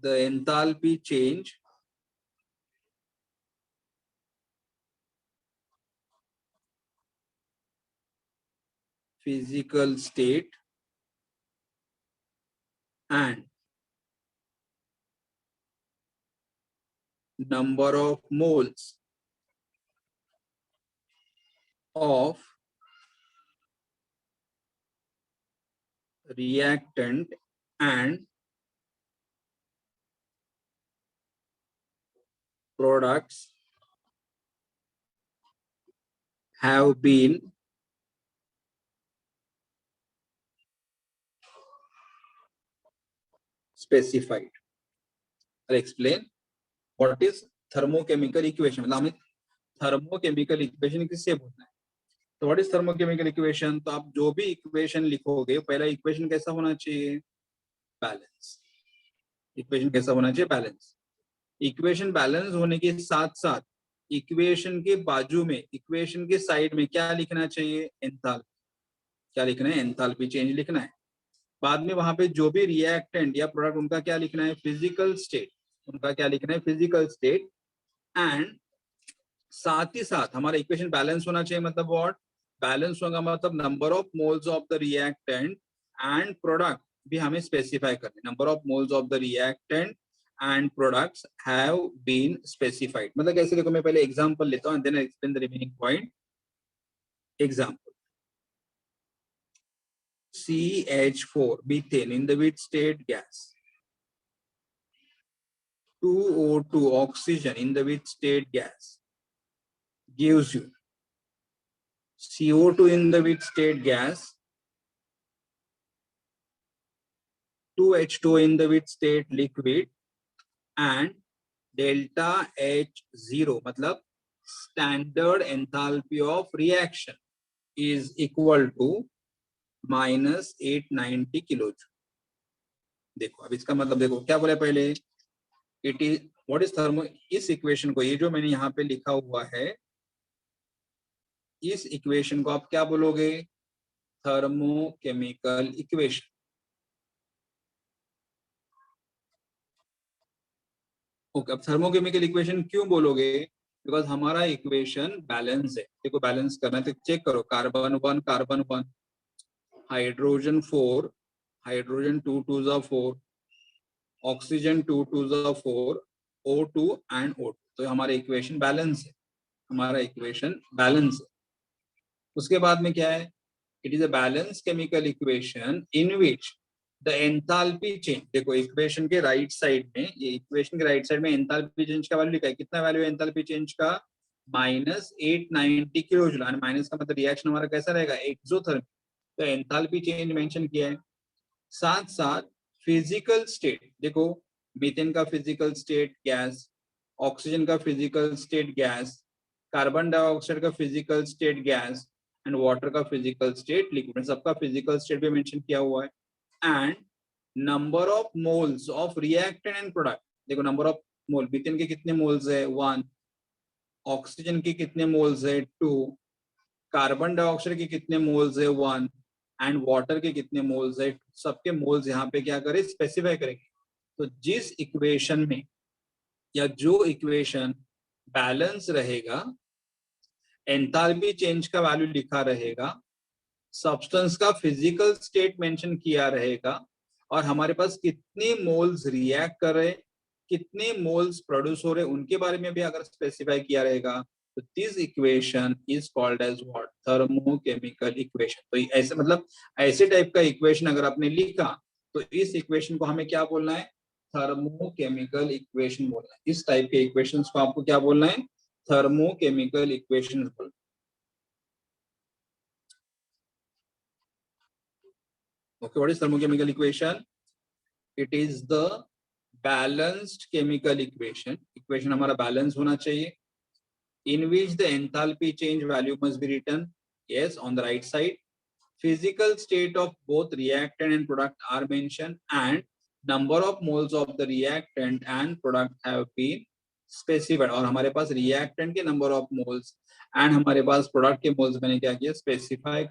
S1: the enthalpy change physical state and number of moles of reactant and products have been specified. I'll explain what is thermochemical equation. मतलब हमें थर्मोकेमिकल इक्वेशन किससे बोलना है? तो व्हाट इज थर्मोकेमिकल इक्वेशन? तो आप जो भी इक्वेशन लिखोगे, पहला इक्वेशन कैसा होना चाहिए? बैलेंस। इक्वेशन कैसा होना चाहिए? बैलेंस। इक्वेशन बैलेंस होने के साथ साथ इक्वेशन के बाजू में, इक्वेशन के साइड में क्या लिखना चाहिए? एंथैल्पी। क्या लिखना है? एंथैल्पी चेंज लिखना है। बाद में वहां पे जो भी रिएक्टेंट या प्रोडक्ट, उनका क्या लिखना है? Physical state. उनका क्या लिखना है? Physical state. एंड साथ ही साथ हमारा इक्वेशन बैलेंस होना चाहिए। मतलब व्हाट? बैलेंस होगा मतलब number of moles of the reactant and product भी हमें स्पेसिफाई करने। Number of moles of the reactant and products have been specified. मतलब कैसे? देखो, मैं पहले एग्जांपल लेता हूं, then I explain the remaining point. Example, CH4 methane in the with state gas, 2O2 oxygen in the with state gas gives you CO2 in the with state gas, 2H2 in the with state liquid, and delta H0 मतलब standard enthalpy of reaction is equal to -890 kilojoule. देखो, अब इसका मतलब देखो क्या बोला पहले? It is what is thermo, इस इक्वेशन को, ये जो मैंने यहाँ पे लिखा हुआ है, इस इक्वेशन को आप क्या बोलोगे? Thermochemical equation. ओके, अब थर्मोकेमिकल इक्वेशन क्यों बोलोगे? बिकॉज हमारा इक्वेशन बैलेंस है। देखो, बैलेंस करना है तो चेक करो, carbon 1 carbon 1, hydrogen 4, hydrogen 2 2 4, oxygen 2 2 4, O2 and O2। तो हमारा इक्वेशन बैलेंस है। हमारा इक्वेशन बैलेंस है। उसके बाद में क्या है? It is a balance chemical equation in which the enthalpy change. देखो, इक्वेशन के राइट साइड में, ये इक्वेशन के राइट साइड में एंथैल्पी चेंज का वैल्यू लिखा है। कितना वैल्यू है एंथैल्पी चेंज का? -890 किलोजूल। और माइनस का मतलब रिएक्शन हमारा कैसा रहेगा? एक्सोथर्मिक। तो एंथैल्पी चेंज मेंशन किया है। साथ साथ फिजिकल स्टेट, देखो, मीथेन का फिजिकल स्टेट गैस, ऑक्सीजन का physical state gas, carbon dioxide का physical state gas and water का फिजिकल स्टेट लिक्विड, सबका फिजिकल स्टेट भी मेंशन किया हुआ है। And number of moles of reactant and product, देखो नंबर ऑफ मोल, मीथेन के कितने मोल्स है? 1, ऑक्सीजन के कितने मोल्स है? 2, कार्बन डाइऑक्साइड के कितने मोल्स है? 1, एंड वाटर के कितने मोल्स है? सबके मोल्स यहाँ पे क्या करें? स्पेसिफाई करेंगे। तो जिस इक्वेशन में, या जो इक्वेशन बैलेंस रहेगा, एंथैल्पी चेंज का वैल्यू लिखा रहेगा, सब्सटेंस का फिजिकल स्टेट मेंशन किया रहेगा, और हमारे पास कितने मोल्स रिएक्ट कर रहे, कितने मोल्स प्रोड्यूस हो रहे, उनके बारे में भी अगर स्पेसिफाई किया रहेगा, तो this equation is called as what? Thermochemical equation. तो ऐसे मतलब ऐसे टाइप का इक्वेशन अगर आपने लिखा, तो इस इक्वेशन को हमें क्या बोलना है? थर्मोकेमिकल इक्वेशन बोलना है। इस टाइप के इक्वेशंस को आपको क्या बोलना है? थर्मोकेमिकल इक्वेशंस बोलना है। Okay, what is thermochemical equation? It is the balanced chemical equation. Equation हमारा balance होना चाहिए, in which the enthalpy change value must be written, yes, on the right side. Physical state of both reactant and product are mentioned, and number of moles of the reactant and product have been specified. और हमारे पास reactant के number of moles and हमारे पास product के moles मैंने क्या किया? specified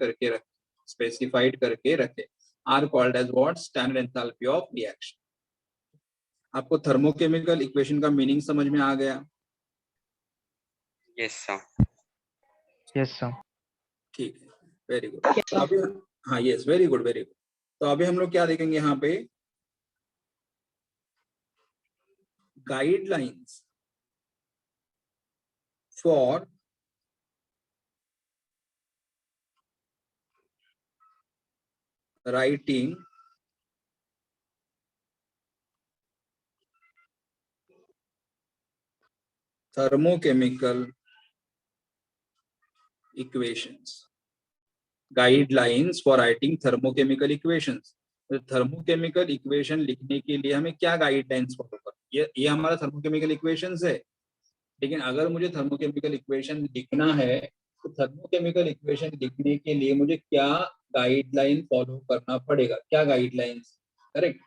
S1: करके रखे, are called as what? Standard enthalpy of reaction. आपको थर्मोकेमिकल इक्वेशन का मीनिंग समझ में आ गया?
S4: Yes, sir.
S6: Yes, sir.
S1: ठीक है, वेरी गुड। अभी, हाँ, yes, very good, very good. तो अभी हम लोग क्या देखेंगे यहाँ पे? Guidelines for writing thermochemical equations. Guidelines for writing thermochemical equations. तो थर्मोकेमिकल इक्वेशन लिखने के लिए हमें क्या गाइडलाइंस फॉलो करनी है? ये हमारा थर्मोकेमिकल इक्वेशंस है, लेकिन अगर मुझे थर्मोकेमिकल इक्वेशन लिखना है तो थर्मोकेमिकल इक्वेशन लिखने के लिए मुझे क्या गाइडलाइन फॉलो करना पड़ेगा? क्या गाइडलाइंस? करेक्ट.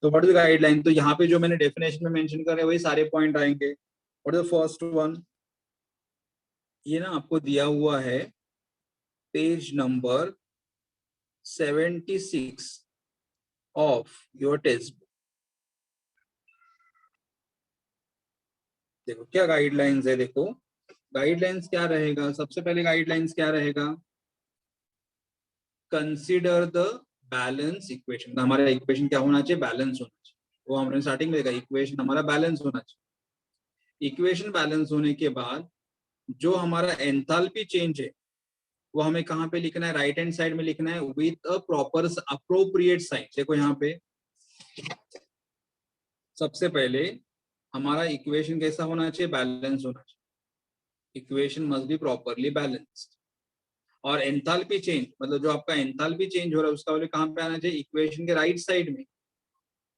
S1: तो व्हाट इज द गाइडलाइन? तो यहाँ पे जो मैंने डेफिनेशन में मेंशन करे वही सारे पॉइंट आएंगे. What is the first one? ये ना आपको दिया हुआ है page number 76 of your text book. देखो क्या गाइडलाइंस है. देखो गाइडलाइंस क्या रहेगा. सबसे पहले गाइडलाइंस क्या रहेगा? Consider the balance equation. हमारा इक्वेशन क्या होना चाहिए? बैलेंस होना चाहिए. वो हमने स्टार्टिंग में देखा, इक्वेशन हमारा बैलेंस होना चाहिए. इक्वेशन बैलेंस होने के बाद जो हमारा एंथैल्पी चेंज है वो हमें कहाँ पे लिखना है? राइट हैंड साइड में लिखना है with a proper appropriate sign. देखो यहाँ पे सबसे पहले हमारा इक्वेशन कैसा होना चाहिए? बैलेंस होना चाहिए. Equation must be properly balanced. और एंथैल्पी चेंज मतलब जो आपका एंथैल्पी चेंज हो रहा है उसका वैल्यू कहाँ पे आना चाहिए? इक्वेशन के राइट साइड में.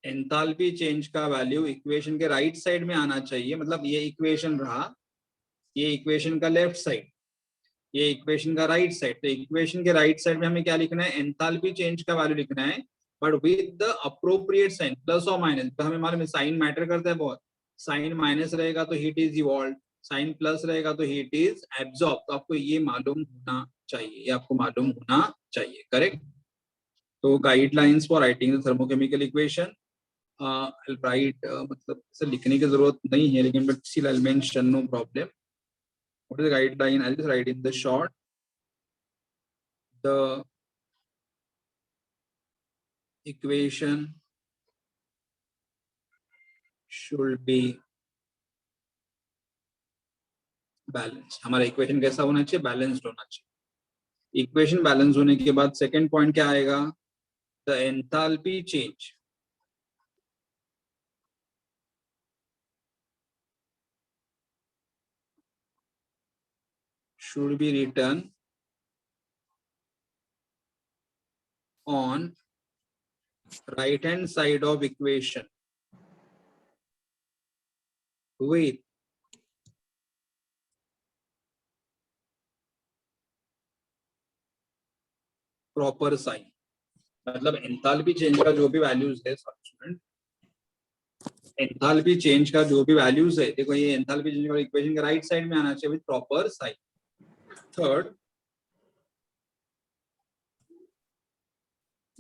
S1: एंथैल्पी चेंज का वैल्यू इक्वेशन के राइट साइड में आना चाहिए. मतलब ये इक्वेशन रहा, ये इक्वेशन का लेफ्ट साइड, ये इक्वेशन का राइट साइड. तो इक्वेशन के राइट साइड में हमें क्या लिखना है? एंथैल्पी चेंज का वैल्यू लिखना है, but with the appropriate sign, plus और माइनस. तो हमें मालूम है साइन मैटर करता है बहुत. साइन माइनस रहेगा तो heat is evolve, sign plus रहेगा तो हीट इज एब्जॉर्ब. तो आपको ये मालूम होना चाहिए, ये आपको मालूम होना चाहिए. करेक्ट. तो guidelines for writing the thermochemical equation. Right मतलब इसे लिखने की जरूरत नहीं है, लेकिन but still I will mention, no problem. What is the guideline? I'll just write in the short. The equation should be balanced. हमारा इक्वेशन कैसा होना चाहिए? बैलेंस्ड होना चाहिए. इक्वेशन बैलेंस होने के बाद सेकंड पॉइंट क्या आएगा? The enthalpy change should be written on right hand side of equation with proper sign. मतलब एंथैल्पी चेंज का जो भी वैल्यूज है स्टूडेंट, एंथैल्पी चेंज का जो भी वैल्यूज है, देखो ये एंथैल्पी चेंज का इक्वेशन के राइट साइड में आना चाहिए with proper sign. Third,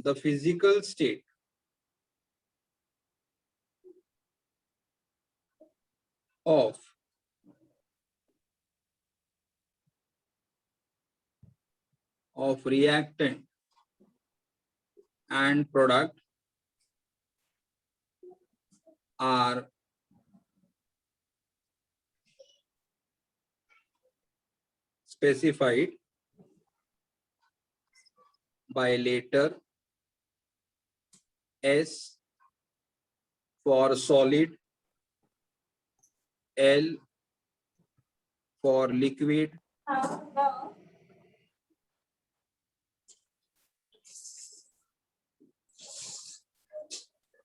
S1: the physical state of reactant and product are specified by letter S for solid, L for liquid,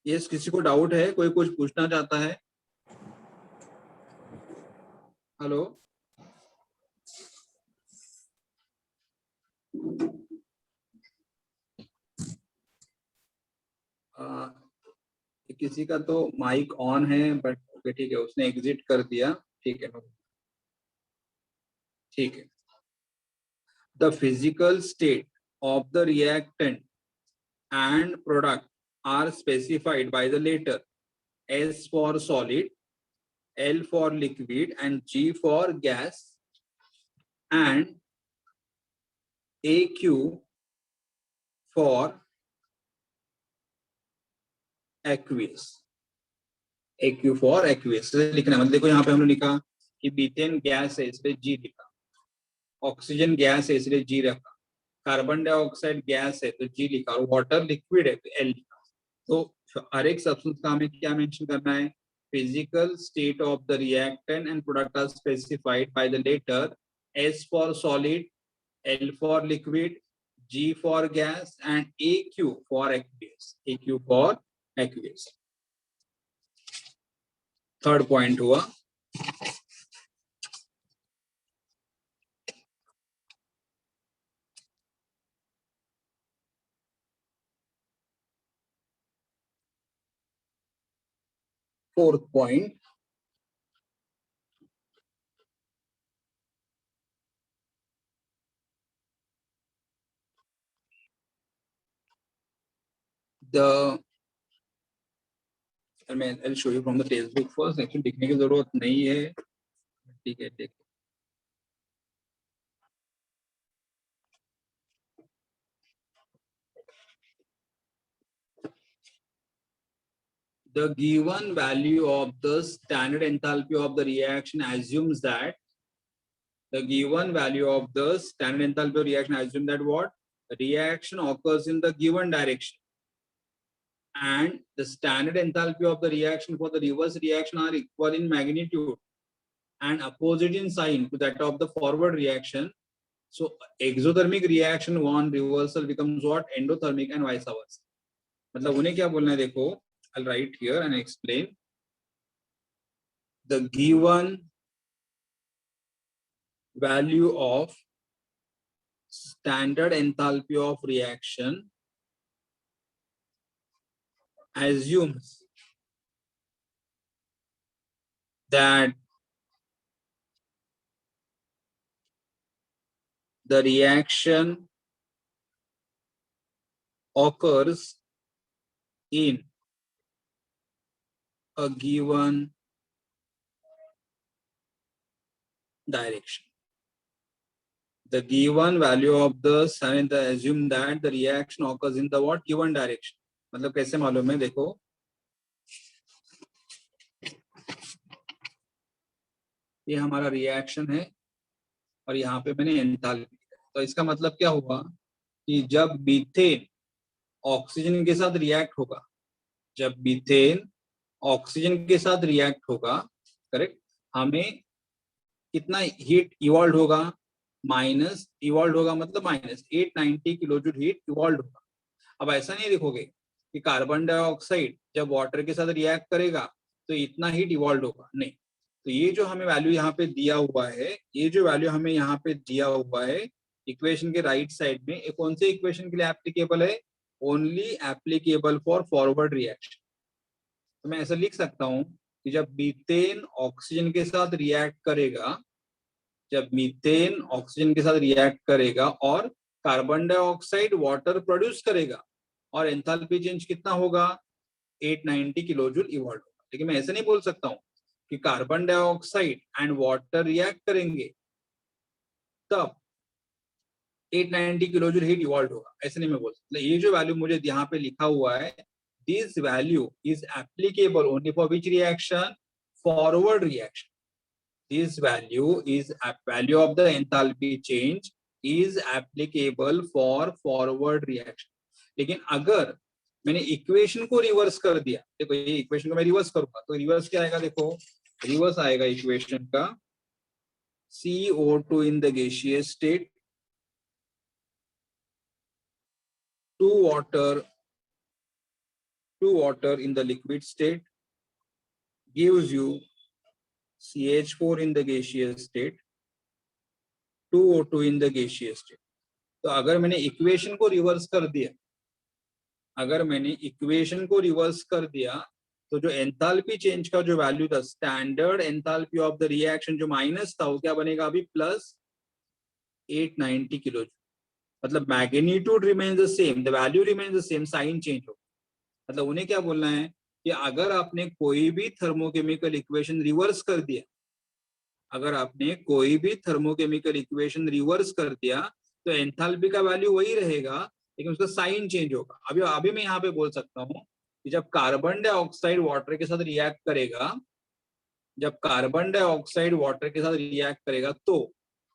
S1: yes. किसी को डाउट है? कोई कुछ पूछना चाहता है? हेलो. किसी का तो माइक ऑन है, बट ओके ठीक है, उसने एग्जिट कर दिया. ठीक है, ठीक है. The physical state of the reactant and product are specified by the letter S for solid, L for liquid, and G for gas, and AQ for aqueous. AQ for aqueous लिखना. मतलब देखो यहाँ पे हमने लिखा कि मीथेन गैस है इसलिए G लिखा, ऑक्सीजन गैस है इसलिए G रखा, कार्बन डाइऑक्साइड गैस है तो G लिखा, और वाटर लिक्विड है तो L लिखा। तो हर एक सब्सटेंस का हमें क्या मेंशन करना है, physical state of the reactant and product are specified by the letter S for solid, L for liquid, G for gas and AQ for aqueous, AQ for aqueous. Third point हुआ। Fourth point, I'll show you from the textbook first. Actually लिखने की जरूरत नहीं है, ठीक है ठीक है। The given value of the standard enthalpy of the reaction assumes that the given value of the standard enthalpy of reaction assumes that what? The reaction occurs in the given direction, and the standard enthalpy of the reaction for the reverse reaction are equal in magnitude and opposite in sign to that of the forward reaction. So exothermic reaction on reversal becomes what? Endothermic and vice versa. मतलब उन्हें क्या बोलना है, देखो, I'll write here and explain. The given value of standard enthalpy of reaction assumes that the reaction occurs in a given direction. The given value of the sign assume that the reaction occurs in the what? Given direction. मतलब कैसे मालूम है, देखो, ये हमारा रिएक्शन है और यहाँ पे मैंने एंथैल्पी, तो इसका मतलब क्या हुआ कि जब मीथेन ऑक्सीजन के साथ रिएक्ट होगा, जब मीथेन ऑक्सीजन के साथ रिएक्ट होगा, करेक्ट, हमें कितना हीट इवॉल्व होगा, माइनस इवॉल्व होगा, मतलब minus 890 kilo joule heat evolve होगा। अब ऐसा नहीं देखोगे कि कार्बन डाइऑक्साइड जब वाटर के साथ रिएक्ट करेगा तो इतना हीट इवॉल्व होगा, नहीं। तो ये जो हमें वैल्यू यहाँ पे दिया हुआ है, ये जो वैल्यू हमें यहाँ पे दिया हुआ है इक्वेशन के राइट साइड में, एक कौन से इक्वेशन के लिए एप्लीकेबल है? Only applicable for forward reaction. तो मैं ऐसा लिख सकता हूँ कि जब मीथेन ऑक्सीजन के साथ रिएक्ट करेगा, जब मीथेन ऑक्सीजन के साथ रिएक्ट करेगा और कार्बन डाइऑक्साइड वाटर प्रोड्यूस करेगा और एंथैल्पी चेंज कितना होगा? 890 किलो जूल इवॉल्व होगा। लेकिन मैं ऐसा नहीं बोल सकता हूँ कि carbon dioxide and water react करेंगे तब 890 किलो जूल हीट इवॉल्व होगा, ऐसा नहीं मैं बोल सकता। ये जो वैल्यू मुझे यहाँ पे लिखा हुआ है, this value is applicable only for which reaction? Forward reaction. This value is a value of the enthalpy change is applicable for forward reaction. लेकिन अगर मैंने इक्वेशन को रिवर्स कर दिया, देखो ये इक्वेशन को मैं रिवर्स करूंगा तो रिवर्स क्या आएगा? देखो रिवर्स आएगा इक्वेशन का CO2 in the gaseous state, 2 water in the liquid state gives you CH4 in the gaseous state, 2O2 in the gaseous state. तो अगर मैंने इक्वेशन को रिवर्स कर दिया, अगर मैंने इक्वेशन को रिवर्स कर दिया तो जो एंथैल्पी चेंज का जो वैल्यू था, standard enthalpy of the reaction जो माइनस था, वो क्या बनेगा अभी? Plus 890 kilo joule. मतलब magnitude remains the same, the value remains the same, sign change हो। मतलब उन्हें क्या बोलना है कि अगर आपने कोई भी थर्मोकेमिकल इक्वेशन रिवर्स कर दिया, अगर आपने कोई भी थर्मोकेमिकल इक्वेशन रिवर्स कर दिया तो एंथैल्पी का वैल्यू वही रहेगा, लेकिन उसका साइन चेंज होगा। अभी मैं यहाँ पे बोल सकता हूँ कि जब कार्बन डाइऑक्साइड वाटर के साथ रिएक्ट करेगा, जब कार्बन डाइऑक्साइड वाटर के साथ रिएक्ट करेगा तो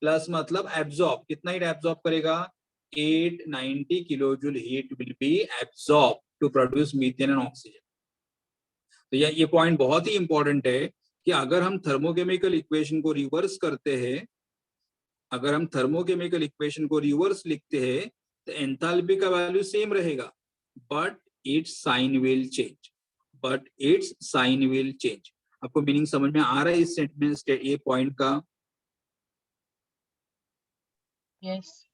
S1: प्लस मतलब एब्जॉर्ब, कितना हीट एब्जॉर्ब करेगा? 890 kilojoule heat will be absorbed to produce methane and oxygen. तो ये पॉइंट बहुत ही इंपॉर्टेंट है कि अगर हम थर्मोकेमिकल इक्वेशन को रिवर्स करते हैं, अगर हम थर्मोकेमिकल इक्वेशन को रिवर्स लिखते हैं तो एंथैल्पी का वैल्यू सेम रहेगा, but it's sign will change, but it's sign will change. आपको मीनिंग समझ में आ रहा है इस सेंटेंस ये पॉइंट का?
S2: Yes.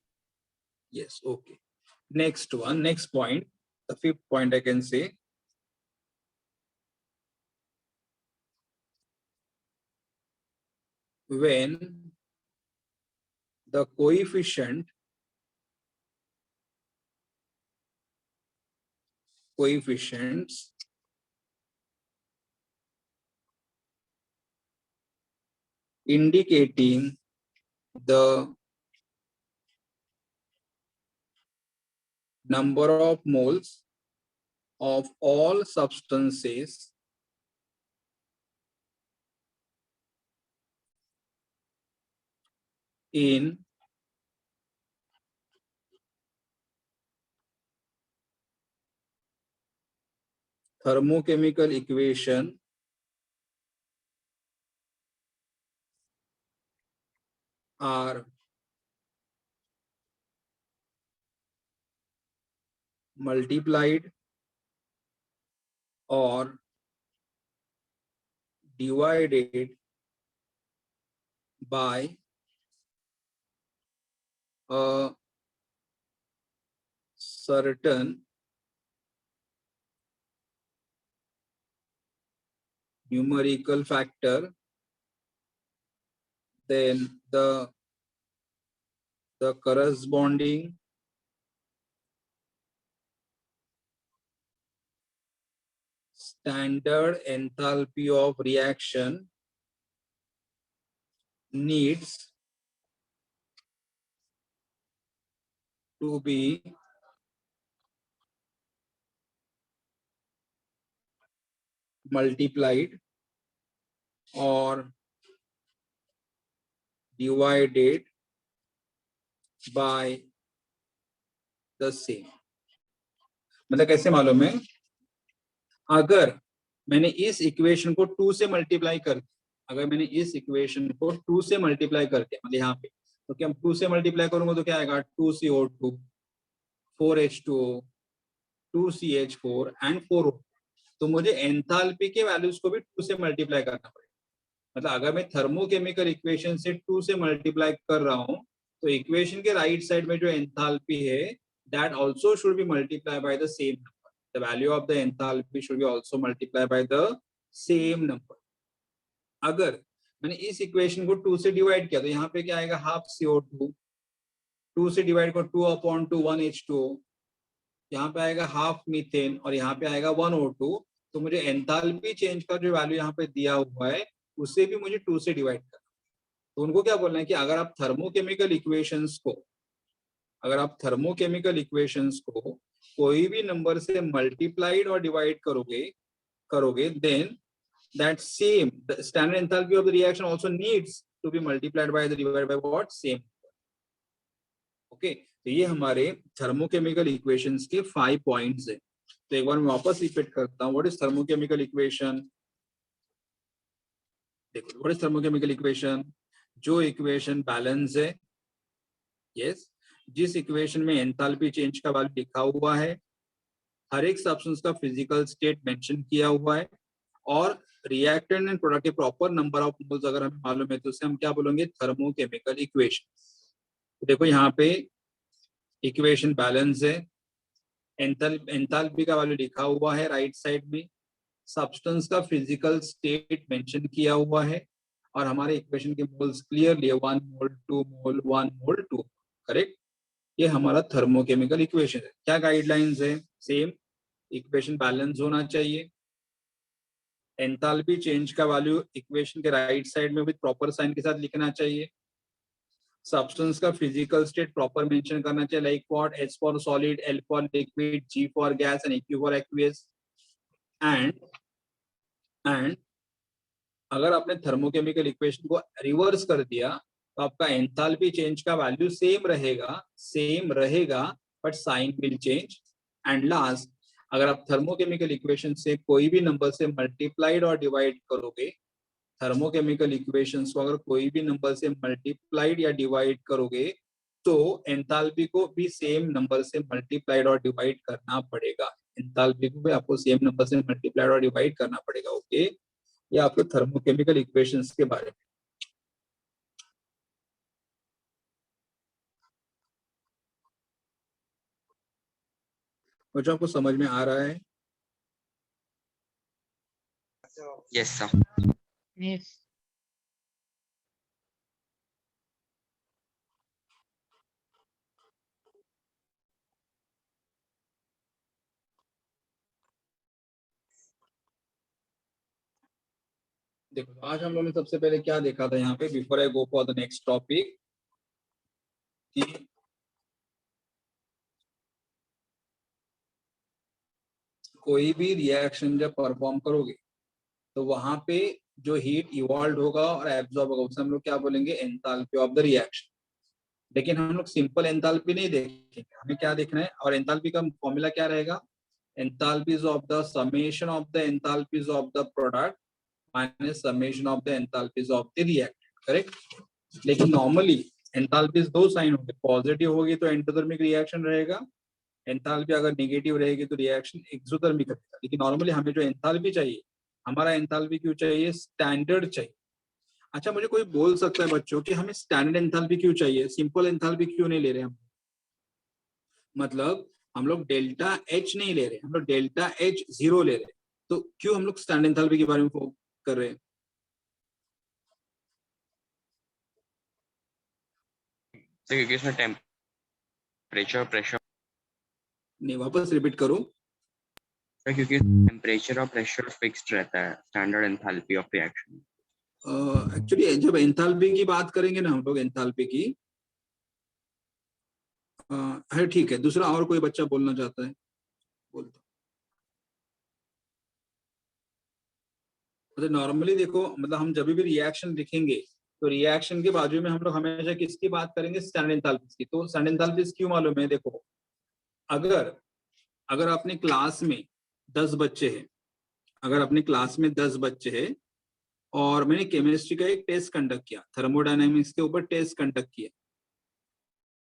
S1: Yes, okay. Next one, next point, the fifth point I can say. When the coefficients indicating the number of moles of all substances in thermochemical equation are multiplied or divided by a certain numerical factor, then the corresponding standard enthalpy of reaction needs to be multiplied or divided by the same. मतलब कैसे मालूम है? अगर मैंने इस इक्वेशन को 2 से मल्टीप्लाई कर दिया, अगर मैंने इस इक्वेशन को 2 से मल्टीप्लाई कर दिया, मतलब यहाँ पे तो क्या हम 2 से मल्टीप्लाई करूंगा तो क्या आएगा? 2CO2, 4H2O, 2CH4 and 4O. तो मुझे एंथैल्पी के वैल्यूज को भी 2 से मल्टीप्लाई करना पड़ेगा. मतलब अगर मैं थर्मोकेमिकल इक्वेशन से 2 से मल्टीप्लाई कर रहा हूं तो इक्वेशन के राइट साइड में जो एंथैल्पी है that also should be multiply by the same number. The value of the enthalpy should be also multiply by the same number. अगर मैंने इस इक्वेशन को 2 से डिवाइड किया तो यहाँ पे क्या आएगा? हाफ CO2, 2 से डिवाइड को 2/2 1H2O, यहाँ पे आएगा हाफ मीथेन और यहाँ पे आएगा 1O2. तो मुझे एंथैल्पी चेंज का जो वैल्यू यहाँ पे दिया हुआ है उसे भी मुझे 2 से डिवाइड करना. तो उनको क्या बोलना है कि अगर आप थर्मोकेमिकल इक्वेशंस को कोई भी नंबर से मल्टीप्लाइड और डिवाइड करोगे then that same the standard enthalpy of the reaction also needs to be multiplied by the divided by what? Same. Okay, तो ये हमारे थर्मोकेमिकल इक्वेशंस के 5 पॉइंट्स है. तो एक बार मैं वापस रिपीट करता हूँ. What is thermochemical equation? देखो, व्हाट इज थर्मोकेमिकल इक्वेशन? जो इक्वेशन बैलेंस है, यस, जिस इक्वेशन में एंथैल्पी चेंज का वैल्यू लिखा हुआ है, हर एक सब्सटेंस का फिजिकल स्टेट मेंशन किया हुआ है और रिएक्टेंट एंड प्रोडक्ट के प्रॉपर नंबर ऑफ मोल्स अगर हमें मालूम है तो उसे हम क्या बोलेंगे? Thermochemical equation. देखो यहाँ पे इक्वेशन बैलेंस है, एंथैल्पी का वैल्यू लिखा हुआ है राइट साइड में, सब्सटेंस का फिजिकल स्टेट मेंशन किया हुआ है और हमारे इक्वेशन के मोल्स क्लियरली 1 मोल 2 मोल 1 मोल 2. करेक्ट? ये हमारा थर्मोकेमिकल इक्वेशन है. क्या गाइडलाइंस है? सेम, इक्वेशन बैलेंस होना चाहिए, एंथैल्पी चेंज का वैल्यू इक्वेशन के राइट साइड में विद प्रॉपर साइन के साथ लिखना चाहिए, सब्सटेंस का फिजिकल स्टेट प्रॉपर मेंशन करना चाहिए, like what? H for solid, L for liquid, G for gas and AQ for aqueous. And अगर आपने थर्मोकेमिकल इक्वेशन को रिवर्स कर दिया तो आपका एंथैल्पी चेंज का वैल्यू सेम रहेगा but sign will change. And last, अगर आप थर्मोकेमिकल इक्वेशन से कोई भी नंबर से मल्टीप्लाइड और डिवाइड करोगे, थर्मोकेमिकल इक्वेशंस को अगर कोई भी नंबर से मल्टीप्लाइड या डिवाइड करोगे तो एंथैल्पी को भी सेम नंबर से मल्टीप्लाइड और डिवाइड करना पड़ेगा। एंथैल्पी को भी आपको सेम नंबर से मल्टीप्लाइड और डिवाइड करना पड़ेगा। ओके, ये आपको थर्मोकेमिकल इक्वेशंस के बारे में। बच्चों आपको समझ में आ रहा है?
S4: Yes, sir.
S2: Yes.
S1: देखो, आज हम लोगों ने सबसे पहले क्या देखा था यहाँ पे, before I go for the next topic, कि कोई भी रिएक्शन जब परफॉर्म करोगे तो वहां पे जो हीट इवॉल्व होगा और एब्जॉर्ब होगा उसे हम लोग क्या बोलेंगे, एंथैल्पी ऑफ द रिएक्शन। लेकिन हम लोग सिंपल एंथैल्पी नहीं देखेंगे, हमें क्या देखना है, और एंथैल्पी का फॉर्मूला क्या रहेगा, enthalpies of the summation of the enthalpies of the product minus summation of the enthalpies of the reactant, correct. लेकिन नॉर्मली एंथैल्पीज दो साइन होंगे, पॉजिटिव होगी तो एंडोथर्मिक रिएक्शन रहेगा, एंथैल्पी अगर नेगेटिव रहेगी तो रिएक्शन एक्सोथर्मिक रहेगा। लेकिन नॉर्मली हमें जो एंथैल्पी चाहिए, हमारा एंथैल्पी क्यों चाहिए, स्टैंडर्ड चाहिए। अच्छा, मुझे कोई बोल सकता है बच्चों कि हमें स्टैंडर्ड एंथैल्पी क्यों चाहिए, सिंपल एंथैल्पी क्यों नहीं ले रहे हम? मतलब हम लोग डेल्टा एच नहीं ले रहे, हम लोग डेल्टा एच 0 ले रहे, तो क्यों हम लोग स्टैंडर्ड एंथैल्पी के बारे में कर रहे हैं?
S4: तो क्योंकि इसमें टेम्परेचर प्रेशर,
S1: नहीं, वापस रिपीट करो।
S4: क्योंकि टेम्परेचर और प्रेशर फिक्स्ड रहता है, standard enthalpy of reaction.
S1: Actually जब एंथैल्पी की बात करेंगे ना हम लोग, एंथैल्पी की है, ठीक है। दूसरा और कोई बच्चा बोलना चाहता है, बोल दो। मतलब नॉर्मली देखो, मतलब हम जब भी रिएक्शन लिखेंगे तो रिएक्शन के बाजू में हम लोग हमेशा किसकी बात करेंगे, स्टैंडर्ड एंथैल्पी की। तो स्टैंडर्ड एंथैल्पी क्यों मालूम है, देखो अगर अपने क्लास में 10 बच्चे हैं, अगर अपने क्लास में 10 बच्चे हैं और मैंने केमिस्ट्री का एक टेस्ट कंडक्ट किया, थर्मोडायनामिक्स के ऊपर टेस्ट कंडक्ट किया,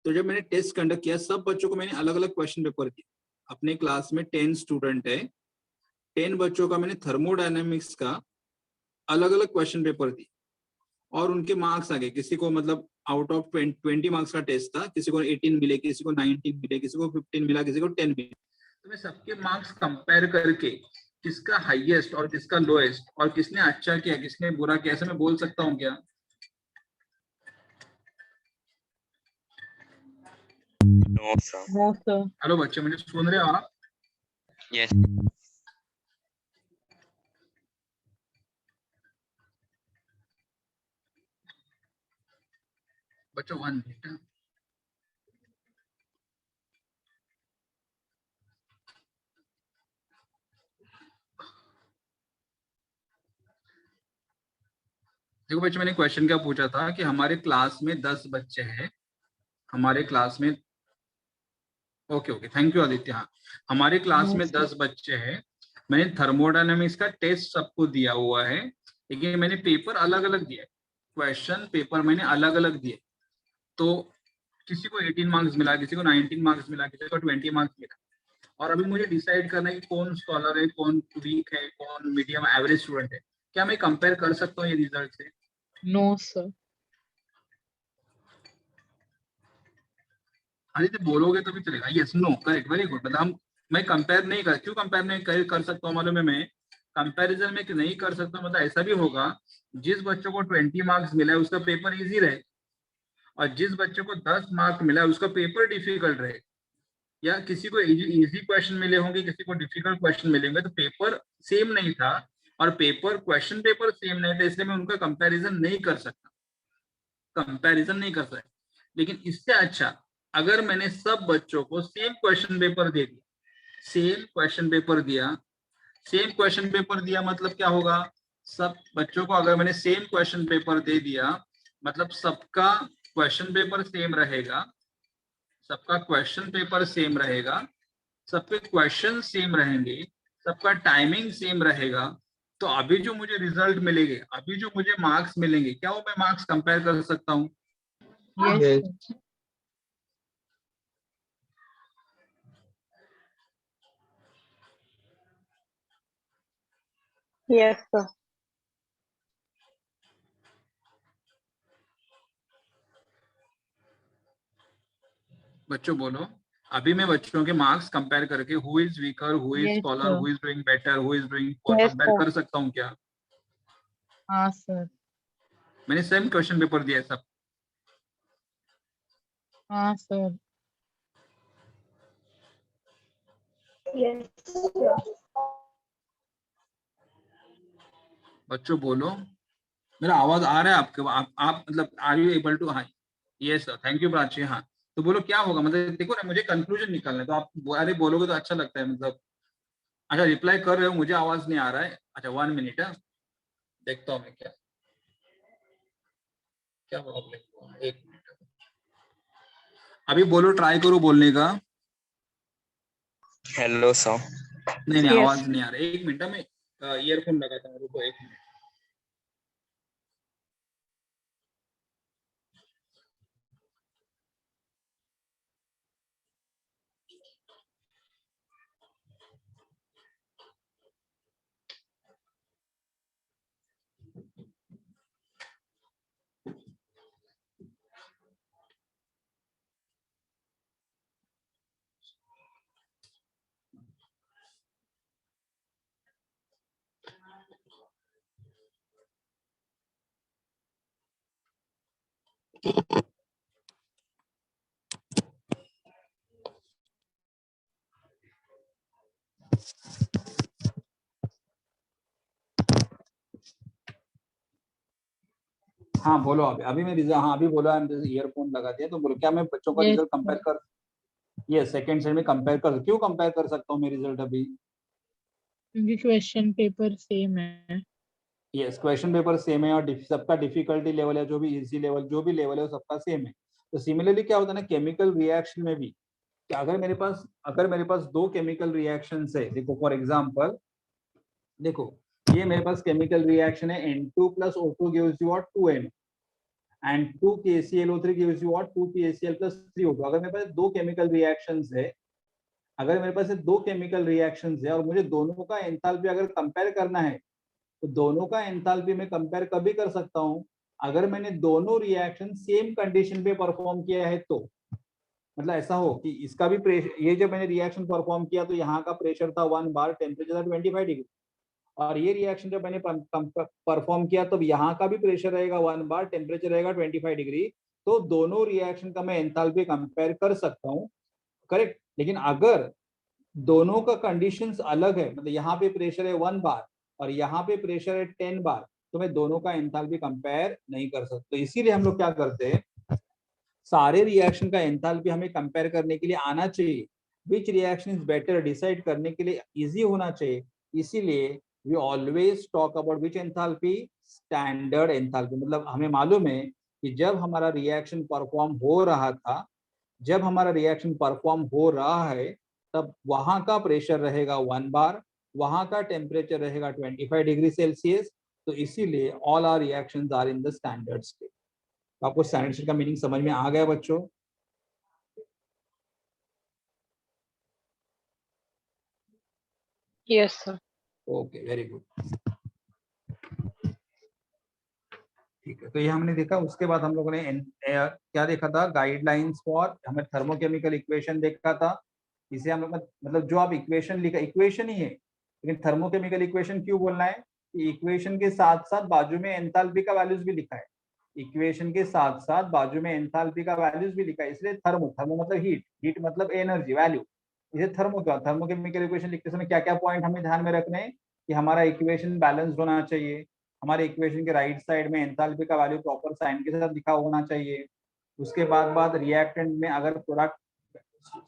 S1: तो जब मैंने टेस्ट कंडक्ट किया सब बच्चों को मैंने अलग अलग क्वेश्चन पेपर दिया। अपने क्लास में 10 स्टूडेंट है, 10 बच्चों का मैंने थर्मोडायनामिक्स का अलग अलग क्वेश्चन पेपर दिए और उनके मार्क्स आ गए। किसी को मतलब आउट ऑफ 20 मार्क्स का टेस्ट था, किसी को 18 मिले, किसी को 19 मिले, किसी को 15 मिला, किसी को 10 मिले। तो मैं सबके मार्क्स कंपेयर करके किसका हाईएस्ट और किसका लोएस्ट और किसने अच्छा किया किसने बुरा किया, ऐसा मैं बोल सकता हूँ क्या?
S4: No sir.
S2: No, sir.
S1: Hello बच्चे, मुझे सुन रहे हो आप?
S4: यस।
S1: बच्चों 1 मिनट। देखो बच्चों, मैंने क्वेश्चन क्या पूछा था कि हमारे क्लास में 10 बच्चे हैं, हमारे क्लास में, okay okay, thank you Aditya. हाँ, हमारे क्लास में 10 बच्चे हैं, मैंने थर्मोडायनामिक्स का टेस्ट सबको दिया हुआ है, लेकिन मैंने पेपर अलग अलग दिया, क्वेश्चन पेपर मैंने अलग अलग दिए। तो किसी को 18 मार्क्स मिला, किसी को 19 मार्क्स मिला, किसी को 20 मार्क्स मिला, और अभी मुझे डिसाइड करना है कि कौन स्कॉलर है, कौन वीक है, कौन मीडियम एवरेज स्टूडेंट है। क्या मैं कंपेयर कर सकता हूँ ये रिजल्ट से?
S2: No, sir.
S1: अरे तो बोलोगे तो भी चलेगा, yes no correct, very good. मतलब मैं कंपेयर नहीं कर, क्यों कंपेयर नहीं कर सकता हूँ मालूम है? मैं कंपैरिजन में नहीं कर सकता, मतलब ऐसा भी होगा जिस बच्चों को 20 मार्क्स मिला है उसका पेपर इजी रहे और जिस बच्चे को 10 मार्क्स मिला है उसका पेपर डिफिकल्ट रहे, या किसी को इजी क्वेश्चन मिले होंगे, किसी को डिफिकल्ट क्वेश्चन मिलेंगे, तो पेपर सेम नहीं था और पेपर क्वेश्चन पेपर सेम नहीं था, इसलिए मैं उनका कंपैरिजन नहीं कर सकता। लेकिन इससे अच्छा अगर मैंने सब बच्चों को सेम क्वेश्चन पेपर दे दिया, सेम क्वेश्चन पेपर दिया मतलब क्या होगा, सब बच्चों को अगर मैंने सेम क्वेश्चन पेपर दे दिया मतलब सबका क्वेश्चन पेपर सेम रहेगा, सबका क्वेश्चन पेपर सेम रहेगा, सबके क्वेश्चन सेम रहेंगे, सबका टाइमिंग सेम रहेगा, तो अभी जो मुझे रिजल्ट मिलेंगे, अभी जो मुझे मार्क्स मिलेंगे, क्या वो मैं मार्क्स कंपेयर कर सकता हूँ?
S2: Yes,
S5: Yes.
S2: sir.
S3: Yes, sir.
S1: बच्चों बोलो, अभी मैं बच्चों के मार्क्स कंपेयर करके who is weaker, who is
S2: Yes,
S1: scholar,
S2: sir.
S1: Who is doing better, who is doing
S3: Yes,
S1: compare
S3: sir.
S1: कर सकता हूँ क्या?
S2: हाँ sir.
S1: मैंने सेम क्वेश्चन पेपर दिया है सब।
S2: हाँ sir.
S3: Yes, sir.
S1: बच्चों बोलो, मेरा आवाज आ रहा है आपके? आप मतलब आर यू एबल टू? हाँ, yes sir, thank you Prachi. हाँ, तो बोलो क्या होगा, मतलब देखो ना, मुझे कंक्लूजन निकालना है, तो आप अरे बोलोगे तो अच्छा लगता है, मतलब अच्छा रिप्लाई कर रहे हो, मुझे आवाज नहीं आ रहा है। अच्छा 1 मिनट है, देखता हूँ मैं क्या क्या प्रॉब्लम। 1 मिनट, अभी बोलो, ट्राई करो बोलने का।
S4: Hello, sir.
S1: नहीं नहीं,
S3: Yes.
S1: आवाज नहीं आ रहा है। 1 मिनट, मैं ईयरफोन लगाता हूँ, रुको 1 मिनट। हाँ बोलो, अभी मैं रिजल्ट, हाँ अभी बोलो, ईयरफोन लगा दिया, तो बोलो क्या मैं बच्चों का
S2: Yes,
S1: रिजल्ट
S2: sir.
S1: कंपेयर कर, ये सेकंड सेट में कंपेयर कर, क्यों कंपेयर कर सकता हूँ मैं रिजल्ट अभी?
S2: क्योंकि क्वेश्चन पेपर सेम है.
S1: यस, क्वेश्चन पेपर सेम है, और सबका डिफिकल्टी लेवल है, जो भी इजी लेवल, जो भी लेवल है, वो सबका सेम है। तो सिमिलरली क्या होता है ना, केमिकल रिएक्शन में भी, कि अगर मेरे पास दो केमिकल रिएक्शंस है, देखो फॉर एग्जांपल, देखो ये मेरे पास केमिकल रिएक्शन है, N2 plus O2 gives you what 2N, and 2 KClO3 gives you what 2 PaCl plus 3 O2। अगर मेरे पास दो केमिकल रिएक्शंस है, अगर मेरे पास दो केमिकल रिएक्शंस है और मुझे दोनों का एंथैल्पी अगर कंपेयर करना है, तो दोनों का एंथैल्पी में कंपेयर कभी कर सकता हूं, अगर मैंने दोनों रिएक्शन सेम कंडीशन पे परफॉर्म किया है तो। मतलब ऐसा हो कि इसका भी प्रेशर, ये जब मैंने रिएक्शन परफॉर्म किया तो यहाँ का प्रेशर था 1 बार, टेम्परेचर था 25 डिग्री, और ये रिएक्शन जब मैंने परफॉर्म किया तब यहाँ का भी प्रेशर रहेगा 1 बार, टेम्परेचर रहेगा 25 डिग्री। तो दोनों रिएक्शन का मैं एंथैल्पी कंपेयर कर सकता हूँ, करेक्ट। लेकिन अगर दोनों का कंडीशंस अलग है, मतलब यहाँ पे प्रेशर है 1 बार और यहाँ पे प्रेशर है 10 बार, तो मैं दोनों का एंथैल्पी कंपेयर नहीं कर सकता। तो इसीलिए हम लोग क्या करते हैं, सारे रिएक्शन का एंथैल्पी हमें कंपेयर करने के लिए आना चाहिए, which reaction is better decide करने के लिए इजी होना चाहिए। इसीलिए we always talk about which enthalpy, standard enthalpy. मतलब हमें मालूम है कि जब हमारा रिएक्शन परफॉर्म हो रहा था, जब हमारा रिएक्शन परफॉर्म हो रहा है, तब वहां का प्रेशर रहेगा 1 बार, वहां का टेम्परेचर रहेगा 25 डिग्री सेल्सियस। तो इसीलिए all are reactions are in the standard state. आपको स्टैंडर्ड स्टेट का मीनिंग समझ में आ गया बच्चों?
S3: Yes, sir.
S1: Okay, very good, ठीक है। तो ये हमने देखा, उसके बाद हम लोगों ने क्या देखा था, गाइडलाइंस फॉर, हमें थर्मोकेमिकल इक्वेशन देखा था। इसे हम लोग मतलब जो आप इक्वेशन लिखा, इक्वेशन ही है, लेकिन थर्मोकेमिकल इक्वेशन क्यों बोलना है कि इक्वेशन के साथ साथ बाजू में एंथैल्पी का वैल्यूज भी लिखा है, इक्वेशन के साथ साथ बाजू में एंथैल्पी का वैल्यूज भी लिखा है, इसलिए थर्मो, थर्मो मतलब हीट, हीट मतलब एनर्जी वैल्यू। इसे थर्मो क्या, थर्मोकेमिकल इक्वेशन लिखते समय क्या क्या पॉइंट हमें ध्यान में रखने हैं, कि हमारा इक्वेशन बैलेंस्ड होना चाहिए, हमारे इक्वेशन के राइट साइड में एंथैल्पी का वैल्यू प्रॉपर साइन के साथ लिखा होना चाहिए। उसके बाद रिएक्टेंट में अगर प्रोडक्ट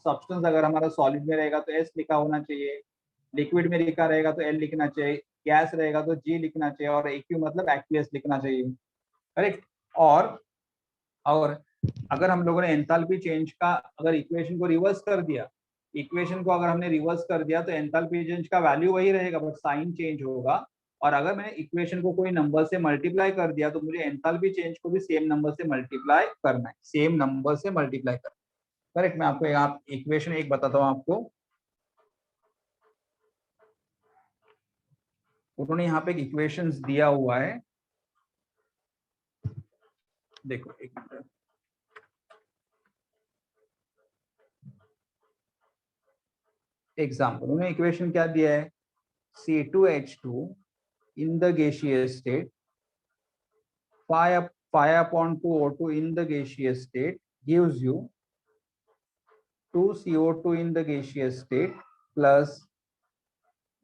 S1: सब्सटेंस अगर हमारा सॉलिड में रहेगा तो एस लिखा होना चाहिए, लिक्विड में लिखा रहेगा तो एल लिखना चाहिए, गैस रहेगा तो जी लिखना चाहिए, और एक्यू मतलब एक्यूएस लिखना चाहिए, करेक्ट। और अगर हम लोगों ने एंथैल्पी चेंज का अगर इक्वेशन को रिवर्स कर दिया, इक्वेशन को अगर हमने रिवर्स कर दिया तो एंथैल्पी चेंज का वैल्यू वही रहेगा बट साइन चेंज होगा। और अगर मैंने इक्वेशन को कोई नंबर से मल्टीप्लाई कर दिया तो मुझे एंथैल्पी चेंज को भी सेम नंबर से मल्टीप्लाई करना है, सेम नंबर से मल्टीप्लाई करना है। करेक्ट। मैं आपको आप इक्वेशन एक बताता हूँ आपको। उन्होंने यहाँ पे एक इक्वेशंस दिया हुआ है, देखो एक मिनट। एग्जाम्पल उन्होंने इक्वेशन क्या दिया है, C2H2 in the gaseous state, 5 upon 2 O2 in the gaseous state gives you 2 CO2 in the gaseous state plus